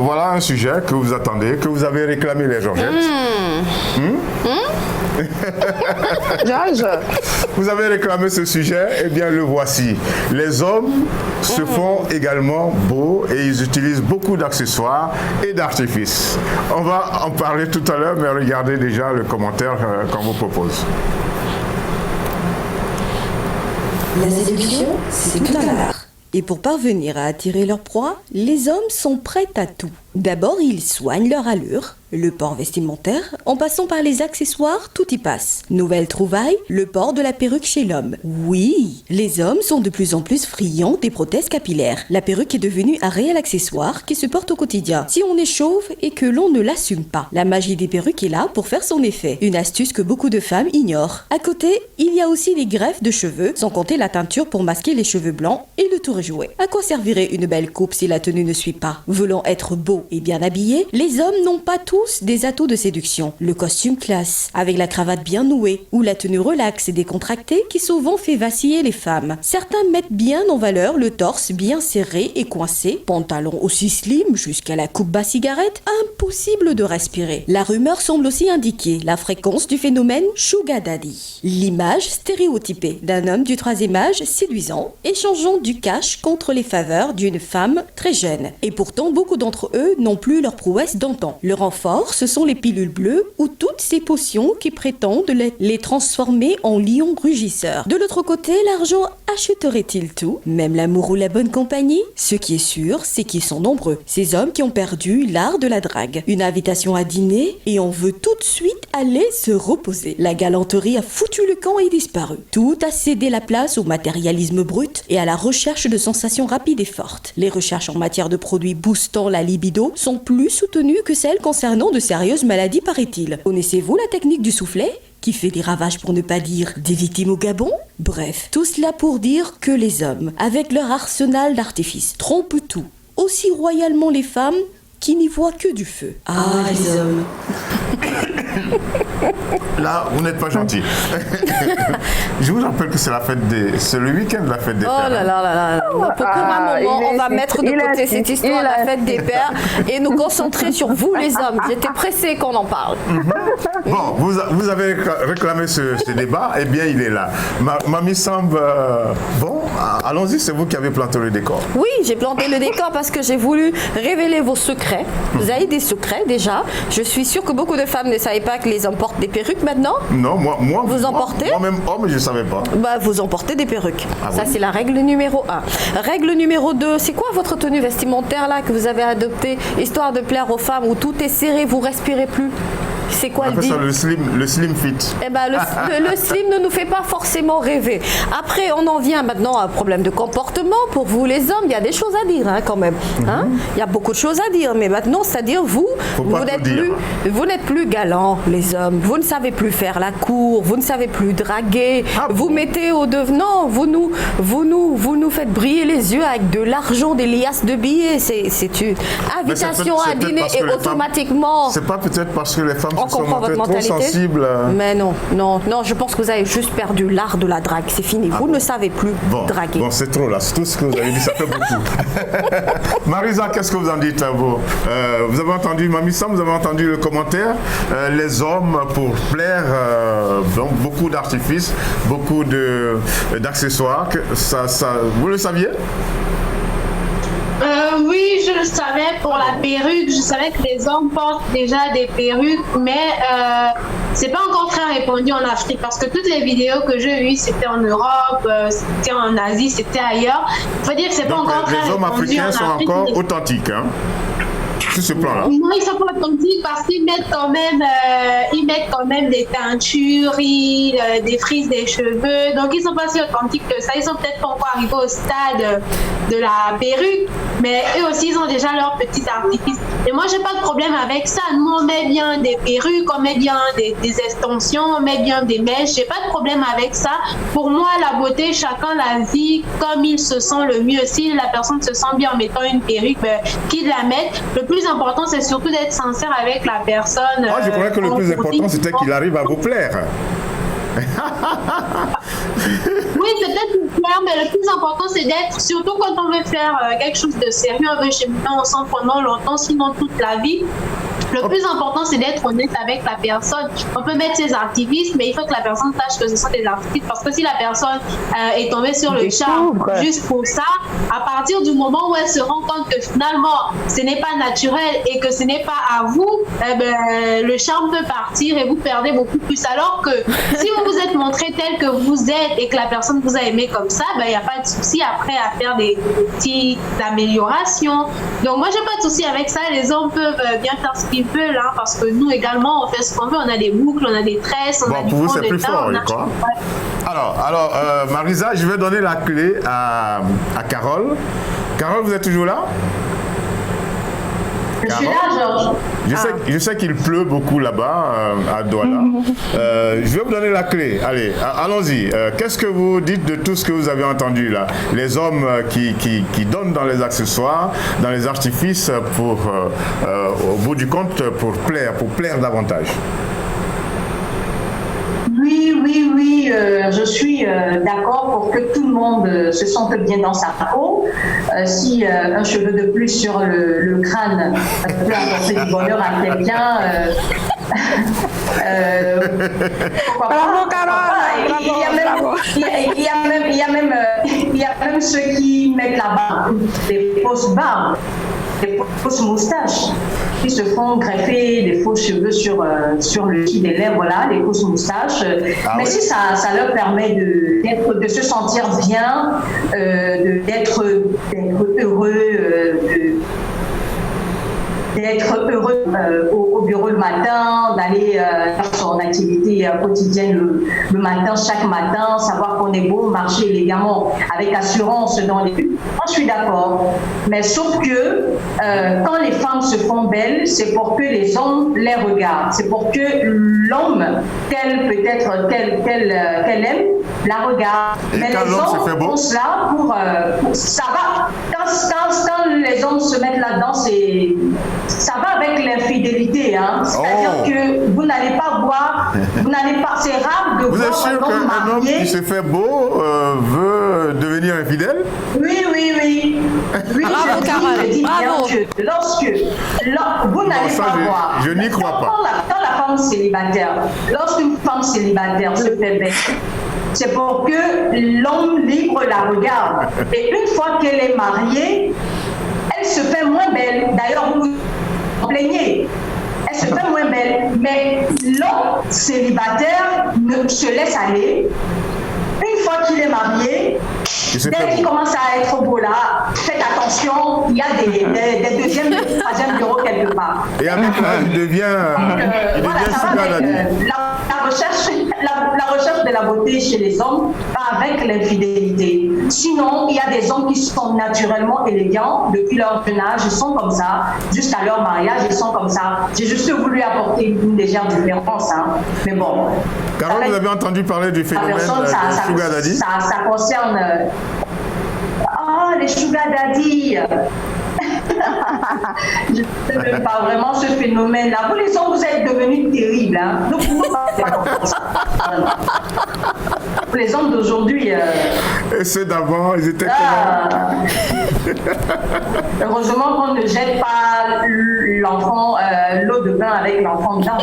voilà un sujet que vous attendez, que vous avez réclamé, les Georgettes. Georges, vous avez réclamé ce sujet, eh bien le voici. Les hommes se font également beaux et ils utilisent beaucoup d'accessoires et d'artifices. On va en parler tout à l'heure, mais regardez déjà le commentaire qu'on vous propose. La séduction, c'est tout un art. Et pour parvenir à attirer leur proie, les hommes sont prêts à tout. D'abord, ils soignent leur allure, le port vestimentaire, en passant par les accessoires, tout y passe. Nouvelle trouvaille, le port de la perruque chez l'homme. Oui, les hommes sont de plus en plus friands des prothèses capillaires. La perruque est devenue un réel accessoire qui se porte au quotidien, si on est chauve et que l'on ne l'assume pas. La magie des perruques est là pour faire son effet, une astuce que beaucoup de femmes ignorent. À côté, il y a aussi les greffes de cheveux, sans compter la teinture pour masquer les cheveux blancs et le tout rejouer. À quoi servirait une belle coupe si la tenue ne suit pas? Voulant être beau et bien habillé, les hommes n'ont pas tous des atouts de séduction. Le costume classe, avec la cravate bien nouée, ou la tenue relaxe et décontractée qui souvent fait vaciller les femmes. Certains mettent bien en valeur le torse bien serré et coincé, pantalon aussi slim jusqu'à la coupe bas cigarette, impossible de respirer. La rumeur semble aussi indiquer la fréquence du phénomène Sugar Daddy. L'image stéréotypée d'un homme du troisième âge séduisant, échangeant du cash contre les faveurs d'une femme très jeune. Et pourtant, beaucoup d'entre eux n'ont plus leur prouesse d'antan. Le renfort, ce sont les pilules bleues ou toutes ces potions qui prétendent les transformer en lions rugisseurs. De l'autre côté, l'argent achèterait-il tout? Même l'amour ou la bonne compagnie? Ce qui est sûr, c'est qu'ils sont nombreux. Ces hommes qui ont perdu l'art de la drague. Une invitation à dîner et on veut tout de suite aller se reposer. La galanterie a foutu le camp et disparu. Tout a cédé la place au matérialisme brut et à la recherche de sensations rapides et fortes. Les recherches en matière de produits boostant la libido sont plus soutenues que celles concernant de sérieuses maladies, paraît-il. Connaissez-vous la technique du soufflet qui fait des ravages pour ne pas dire des victimes au Gabon? Bref, tout cela pour dire que les hommes, avec leur arsenal d'artifices, trompent tout, aussi royalement les femmes qui n'y voient que du feu. Ah, les hommes. Là, vous n'êtes pas gentil. Je vous rappelle que c'est le week-end de la fête des pères. Oh là là là là. Pour un moment, on va mettre de côté cette histoire de la fête des pères et nous concentrer sur vous les hommes. J'étais pressée qu'on en parle. Bon, vous avez réclamé ce débat, eh bien il est là. Mami Samb, bon, allons-y, c'est vous qui avez planté le décor. Oui, j'ai planté le décor parce que j'ai voulu révéler vos secrets. Vous avez des secrets déjà. Je suis sûre que beaucoup de femmes ne savaient pas que les hommes portent des perruques maintenant. Non, moi vous en portez? Moi-même homme, je ne savais pas. Bah, vous en portez des perruques. Ah, ça, oui? C'est la règle numéro 1. Règle numéro 2, c'est quoi votre tenue vestimentaire là que vous avez adoptée, histoire de plaire aux femmes où tout est serré, vous respirez plus? C'est quoi on appelle ça le slim fit. Eh ben, le slim ne nous fait pas forcément rêver. Après, on en vient maintenant à un problème de comportement. Pour vous, les hommes, il y a des choses à dire quand même. Hein? Il y a beaucoup de choses à dire. Mais maintenant, c'est-à-dire vous n'êtes plus galants, les hommes. Vous ne savez plus faire la cour. Vous ne savez plus draguer. Vous mettez au devenant. Vous nous faites briller les yeux avec de l'argent, des liasses de billets. C'est une invitation à dîner et automatiquement... C'est pas peut-être parce que les femmes se sont montrées trop sensibles. Mais non, je pense que vous avez juste perdu l'art de la drague. C'est fini. Vous ne savez plus draguer. Bon, c'est trop là. C'est tout ce que vous avez dit, ça fait beaucoup. Marisa, qu'est-ce que vous en dites, vous vous avez entendu Mamissa, vous avez entendu le commentaire. Les hommes, pour plaire, donc beaucoup d'artifices, beaucoup d'accessoires. Vous le saviez? Oui, je le savais pour la perruque. Je savais que les hommes portent déjà des perruques, mais c'est pas encore très répandu en Afrique parce que toutes les vidéos que j'ai vues, c'était en Europe, c'était en Asie, c'était ailleurs. Il faut dire que c'est pas encore très répandu. Les hommes africains sont encore authentiques, hein? Sur ce plan-là. Non, ils sont pas authentiques parce qu'ils mettent quand même des teintures, des frises des cheveux. Donc ils sont pas si authentiques que ça. Ils sont peut-être pas encore arrivés au stade de la perruque, mais eux aussi ils ont déjà leurs petits artifices. Et moi j'ai pas de problème avec ça. Nous on met bien des perruques, on met bien des extensions, on met bien des mèches. J'ai pas de problème avec ça. Pour moi la beauté, chacun la vit comme il se sent le mieux. Si la personne se sent bien en mettant une perruque, qu'il la mette. Le plus important, c'est surtout d'être sincère avec la personne. Je croyais que le plus important, c'était qu'il arrive à vous plaire. Oui, c'est peut-être vous plaire, mais le plus important, c'est d'être, surtout quand on veut faire quelque chose de sérieux, on veut cheminer ensemble pendant longtemps, sinon toute la vie. Le plus important, c'est d'être honnête avec la personne. On peut mettre ses artifices, mais il faut que la personne sache que ce sont des artifices. Parce que si la personne est tombée sur le charme juste pour ça, à partir du moment où elle se rend compte que finalement, ce n'est pas naturel et que ce n'est pas à vous, le charme peut partir et vous perdez beaucoup plus. Alors que si vous vous êtes montré tel que vous êtes et que la personne vous a aimé comme ça, il n'y a pas de souci après à faire des petites améliorations. Donc moi, j'ai pas de souci avec ça. Les hommes peuvent bien faire ce qu'ils veulent, hein, parce que nous également, on fait ce qu'on veut. On a des boucles, on a des tresses, on a du fond de teint. Alors, Marisa, je vais donner la clé à Carole. Carole, vous êtes toujours là? Je suis là, Georges. Je sais qu'il pleut beaucoup là-bas, à Douala. Je vais vous donner la clé. Allez, allons-y. Qu'est-ce que vous dites de tout ce que vous avez entendu là? Les hommes qui donnent dans les accessoires, dans les artifices pour, au bout du compte, pour plaire davantage. Oui, je suis d'accord pour que tout le monde se sente bien dans sa peau. Si un cheveu de plus sur le crâne peut apporter du bonheur à quelqu'un, pourquoi pas? Il y a même ceux qui mettent la barbe, des fausses barbes, des fausses moustaches, qui se font greffer des faux cheveux sur le dessus des lèvres, voilà, des fausses moustaches. Mais si ça leur permet de se sentir bien, d'être heureux au bureau le matin, d'aller faire son activité quotidienne le matin, chaque matin, savoir qu'on est beau, marcher élégamment avec assurance dans les rues. Moi, je suis d'accord. Mais sauf que quand les femmes se font belles, c'est pour que les hommes les regardent. C'est pour que l'homme, qu'elle aime, la regarde. Mais les hommes font cela pour ça va. Quand les hommes se mettent là-dedans, ça va avec l'infidélité, hein. C'est-à-dire que vous n'allez pas voir, c'est rare de vous voir un homme qui se fait beau veut devenir infidèle? Oui. Bravo, Carole. Bravo. Vous n'allez pas voir. Je n'y crois pas. Quand la femme célibataire, lorsqu'une femme célibataire se fait belle, c'est pour que l'homme libre la regarde. Et une fois qu'elle est mariée, elle se fait moins belle. D'ailleurs, vous vous plaignez. Elle se fait moins belle. Mais l'homme célibataire se laisse aller. Une fois qu'il est marié, dès qu'il commence à être beau là, faites attention, il y a des deuxièmes, des troisièmes bureaux quelque part. pas. Et avec l'âge, il devient sugar daddy. La recherche de la beauté chez les hommes va avec l'infidélité. Sinon, il y a des hommes qui sont naturellement élégants depuis leur jeune âge, ils sont comme ça, jusqu'à leur mariage, ils sont comme ça. J'ai juste voulu apporter une légère différence. Hein. Mais bon. Carole, vous avez entendu parler du phénomène de sugar daddy? Ça concerne... les sugar daddy. Je ne sais même pas vraiment ce phénomène-là. Vous les hommes, vous êtes devenus terribles. Hein. Nous ne pouvons pas comprendre ça. Pour les hommes d'aujourd'hui... Et ceux d'avant, ils étaient comment? Heureusement qu'on ne jette pas l'enfant, l'eau de bain avec l'enfant dedans.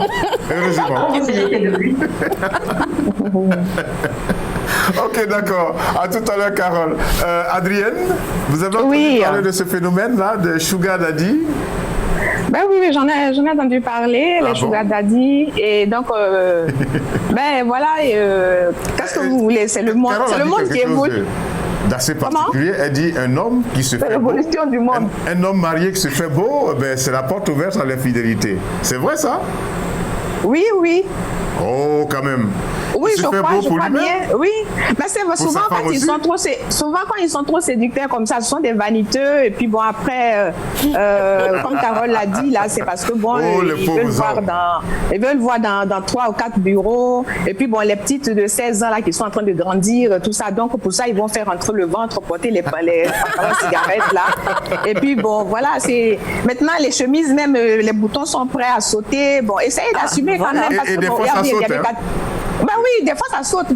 Heureusement. Vous jetez depuis. Ok, d'accord. À tout à l'heure, Carole. Adrienne, vous avez entendu parler de ce phénomène-là, de sugar daddy? Ben oui, j'en ai entendu parler, les sugar daddy. Et donc, ben voilà, qu'est-ce que vous voulez? C'est le monde qui évolue. D'assez particulier, elle dit un homme qui se fait beau, du monde. Un homme marié qui se fait beau, ben, c'est la porte ouverte à l'infidélité. C'est vrai ça? Oui, oui. Oh, quand même. Oui, je crois bien. Oui, mais c'est souvent quand ils sont trop séducteurs comme ça, ce sont des vaniteux. Et puis bon, après, comme Carole l'a dit, là, c'est parce que bon, ils veulent voir dans 3 ou 4 bureaux. Et puis bon, les petites de 16 ans là qui sont en train de grandir, tout ça. Donc pour ça, ils vont faire entre le ventre, porter les cigarettes là. Et puis bon, voilà, c'est maintenant les chemises, même les boutons sont prêts à sauter. Bon, essayez d'assumer quand même parce et que des bon, fois, ça saute, Ben oui, des fois ça saute. Et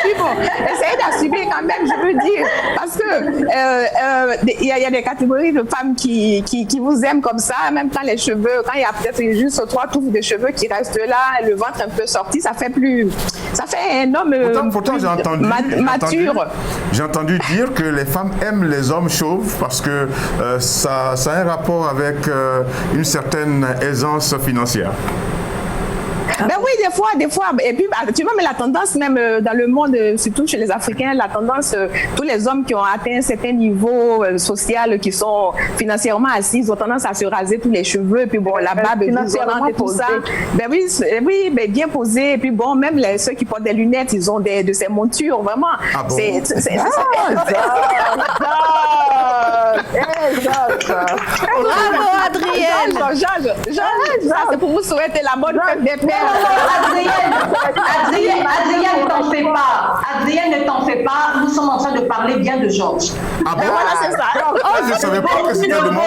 puis bon, essayez d'assumer quand même, je veux dire, parce que il y a des catégories de femmes qui vous aiment comme ça, même quand les cheveux, quand il y a peut-être juste 3 touffes de cheveux qui restent là, le ventre un peu sorti, ça fait un homme pourtant, mature. J'ai entendu dire que les femmes aiment les hommes chauves parce que ça a un rapport avec une certaine aisance financière. Ben oui, des fois. Et puis, tu vois, mais la tendance, même dans le monde, surtout chez les Africains, la tendance, tous les hommes qui ont atteint un certain niveau social, qui sont financièrement assis, ils ont tendance à se raser tous les cheveux, et puis bon, la barbe isolante et tout ça. Ben oui, ben bien posé. Et puis bon, même ceux qui portent des lunettes, ils ont de ces montures, vraiment. Ah bon? Bravo, Adrienne! C'est pour vous souhaiter la bonne fête des pères. Adrienne, ne t'en fais pas. Adrienne, ne t'en fais pas. Nous sommes en train de parler bien de Georges. Ah bon? Voilà, c'est ça. Je ne savais pas que c'était le mot.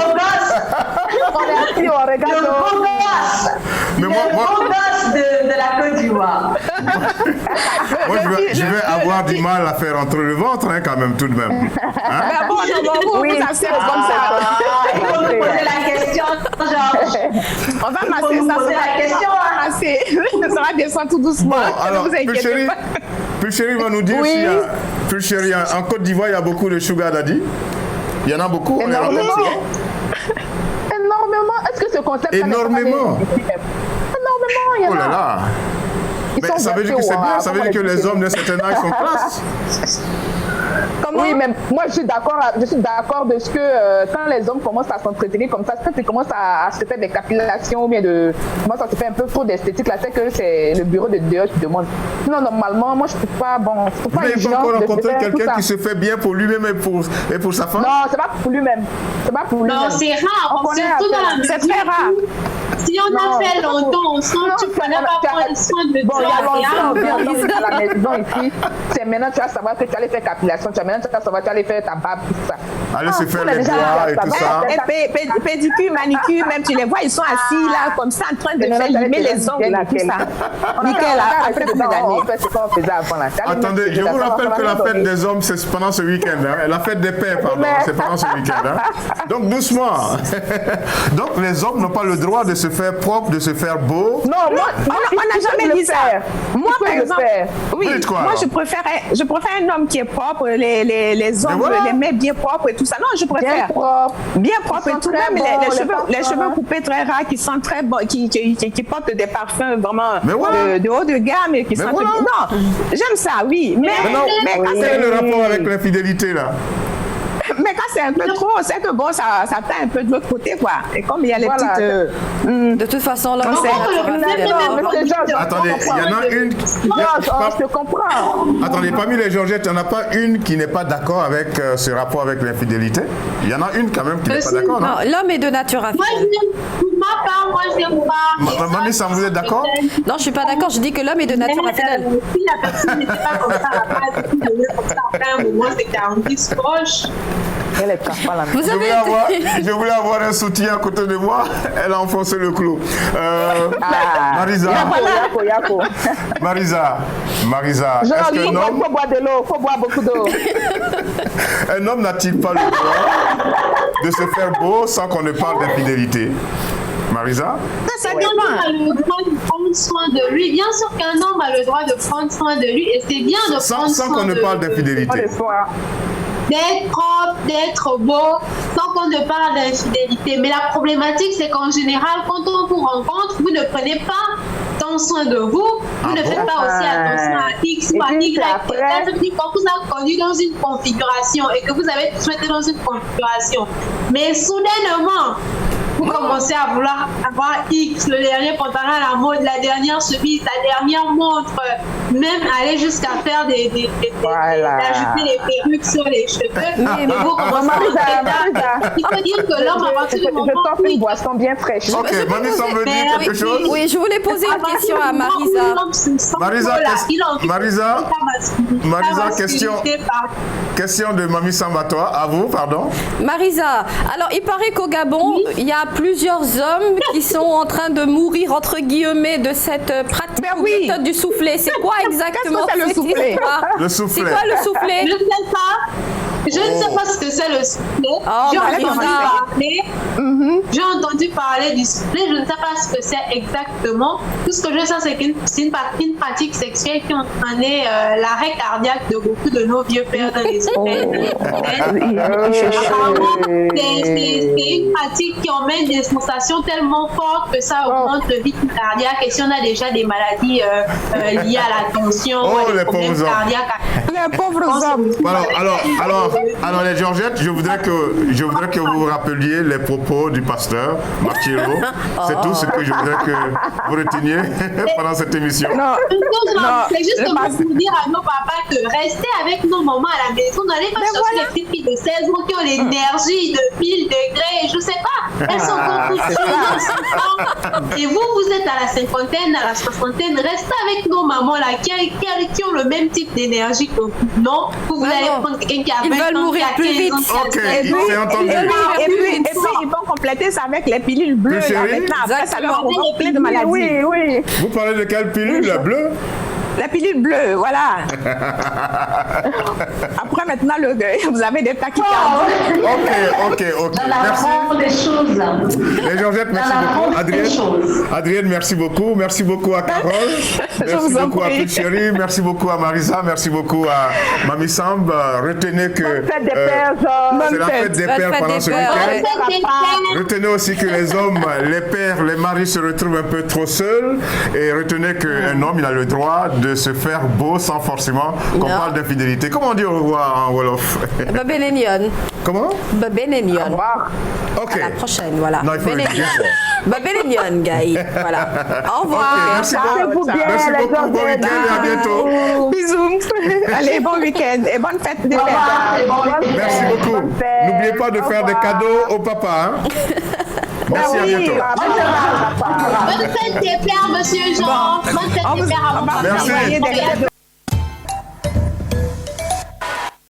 Le beau gosse de la Côte d'Ivoire. Moi, je vais avoir du mal à faire entre le ventre, hein, quand même, tout de même. Hein? Oui, ça c'est comme ça. Il faut nous poser la question, Georges. On va masser ça. Poser la question. Ça va descendre tout doucement. Bon, alors, Pulchéri va nous dire s'il y a... Pulchéri, en Côte d'Ivoire, il y a beaucoup de sugar daddy. Il y en a beaucoup. Énormément. Est-ce que ce concept... Énormément. Il y en a. Oh là là. Mais ça veut dire que c'est bien. Ça veut dire que les hommes d'un certain âge sont classe. Oui, mais moi je suis d'accord de ce que quand les hommes commencent à s'entretenir comme ça, quand ils commencent à se faire des capillations ou bien commence à se faire un peu trop d'esthétique, là c'est que c'est le bureau de dehors qui demande. Non, normalement, moi je trouve pas bon. Vous n'avez pas encore rencontré quelqu'un qui se fait bien pour lui-même et pour sa femme? Non, c'est pas pour lui-même. Non, c'est rare. Surtout dans la c'est très rare. Si on a fait longtemps ensemble, tu ne connais pas prendre soin de toi. Bon, il y a longtemps, on vient à la maison ici. C'est maintenant tu vas savoir que tu allais faire capillation. Maintenant tu vas savoir que tu allais faire ta barbe, tout ça. Allez se faire les doigts et tout ça. Pédicure, manicure, même tu les vois, ils sont assis là, comme ça, en train de faire limer les ongles et tout ça. Nickel, après combien d'années? Attendez, je vous rappelle que la fête des hommes, c'est pendant ce week-end. La fête des pères, pardon, c'est pendant ce week-end. Donc doucement. Donc les hommes n'ont pas le droit de se faire propre, de se faire beau. Non, on n'a jamais dit ça. Moi, par exemple, oui, moi je préfère un homme qui est propre, les hommes, les mets bien propres et tout ça. Non, je préfère bien propre et tout. Même les cheveux coupés très rares, qui sentent très bon, qui portent des parfums vraiment de haut de gamme et qui sentent. Non, j'aime ça, oui. Mais quel est le rapport avec l'infidélité là? Mais quand c'est un peu trop. C'est que bon, ça tend un peu de l'autre côté, quoi. Et comme il y a les petites... De toute façon, là, attendez, il y en a une... Je comprends. Attendez, parmi les Georgettes, il n'y en a pas une qui n'est pas d'accord avec ce rapport avec l'infidélité? Il y en a une quand même qui n'est pas d'accord, non? L'homme est de nature infidèle. Moi, je n'aime pas. Mamie Sam, vous êtes d'accord? Non, je ne suis pas d'accord. Je dis que l'homme est de nature infidèle. Si la personne n'était pas comme ça, comme ça, après un moment, c'est 40 proche. Je voulais avoir un soutien à côté de moi. Elle a enfoncé le clou. Marisa. Marisa. Est-ce qu'un homme... faut boire de l'eau, faut boire beaucoup d'eau. Un homme n'a-t-il pas le droit de se faire beau sans qu'on ne parle d'infidélité? Marisa? Ça dépend. A le droit de prendre soin de lui. Bien sûr qu'un homme a le droit de prendre soin de lui et c'est bien de prendre soin de lui. Sans qu'on ne parle d'infidélité. D'être propre, d'être beau, sans qu'on ne parle d'infidélité. Mais la problématique, c'est qu'en général, quand on vous rencontre, vous ne prenez pas tant soin de vous, vous ne faites pas aussi attention à X ou à Y. C'est-à-dire quand vous êtes connu dans une configuration et que vous avez souhaité dans une configuration, mais soudainement, vous commencez à vouloir avoir X, le dernier pantalon à la mode, la dernière chemise, la dernière montre, même aller jusqu'à faire d'ajouter les perruques sur les cheveux. Mais vous commencez à... Il faut dire que l'homme, à partir du moment où... Je t'offre une boisson bien fraîche. Ok, Mamie semble dire quelque chose. Oui, je voulais poser une question à Marisa. Marisa, question de Mamie Samba, toi, à vous, pardon. Marisa, alors il paraît qu'au Gabon, il y a plusieurs hommes qui sont en train de mourir, entre guillemets, de cette pratique méthode du soufflet. C'est quoi exactement le soufflet? Le soufflet. C'est quoi le soufflet? Je ne sais pas. Je ne sais pas ce que c'est le soufflet. J'ai entendu parler du soufflet. Je ne sais pas ce que c'est exactement. Tout ce que je sais, c'est qu'une pratique sexuelle qui entraînait l'arrêt cardiaque de beaucoup de nos vieux pères dans les années. C'est une pratique qui emmène des sensations tellement fortes que ça augmente le rythme cardiaque. Et si on a déjà des maladies liées à la tension ou à des problèmes cardiaques. Les pauvres hommes. Alors les Georgettes, je voudrais que vous rappeliez les propos du pasteur Martiero. C'est tout ce que je voudrais que vous reteniez pendant cette émission. C'est justement pour dire à nos papas que restez avec nos mamans à la maison. N'allez pas chercher les petites filles de 16 ans qui ont l'énergie de 1000 degrés, je sais pas. Elles sont encore et vous êtes à la cinquantaine, à la soixantaine, restez avec nos mamans là qui ont le même type d'énergie que vous. Non, vous allez prendre quelqu'un qui a 20 ans, qui a 15 ans. Ok, c'est entendu. Et puis ils vont compléter ça avec les pilules bleues. Après, ça leur compléter de maladies. Oui. Vous parlez de quelle pilule, la bleue? La pilule bleue, voilà. Après, maintenant, vous avez des tachycardies. Ok. Merci. Des choses. Les Georgettes, merci beaucoup. Adrienne, merci beaucoup. Merci beaucoup à Carole. Merci beaucoup à Petite Chérie. Merci beaucoup à Marisa. Merci beaucoup à Mamie Samb. Retenez que c'est la fête des pères pendant ce week-end. Retenez aussi que les hommes, les pères, les maris se retrouvent un peu trop seuls. Et retenez qu'un homme, il a le droit de se faire beau sans forcément qu'on parle d'infidélité. Comment on dit au revoir en Wolof? Babenenion. Comment? Babenenion. Ok. À la prochaine, voilà. Non, il faut le dire. Babenenion, Gaï. Voilà. Au revoir. Okay, merci beaucoup. Merci beaucoup. Bon week-end et à bientôt. Bisous. Allez, bon week-end et bonne fête des pères. Merci beaucoup. N'oubliez pas de faire des cadeaux au papa. Hein? Merci, à bientôt. Bonne fête des pères, monsieur Jean. Bonne fête des pères à vous. Merci.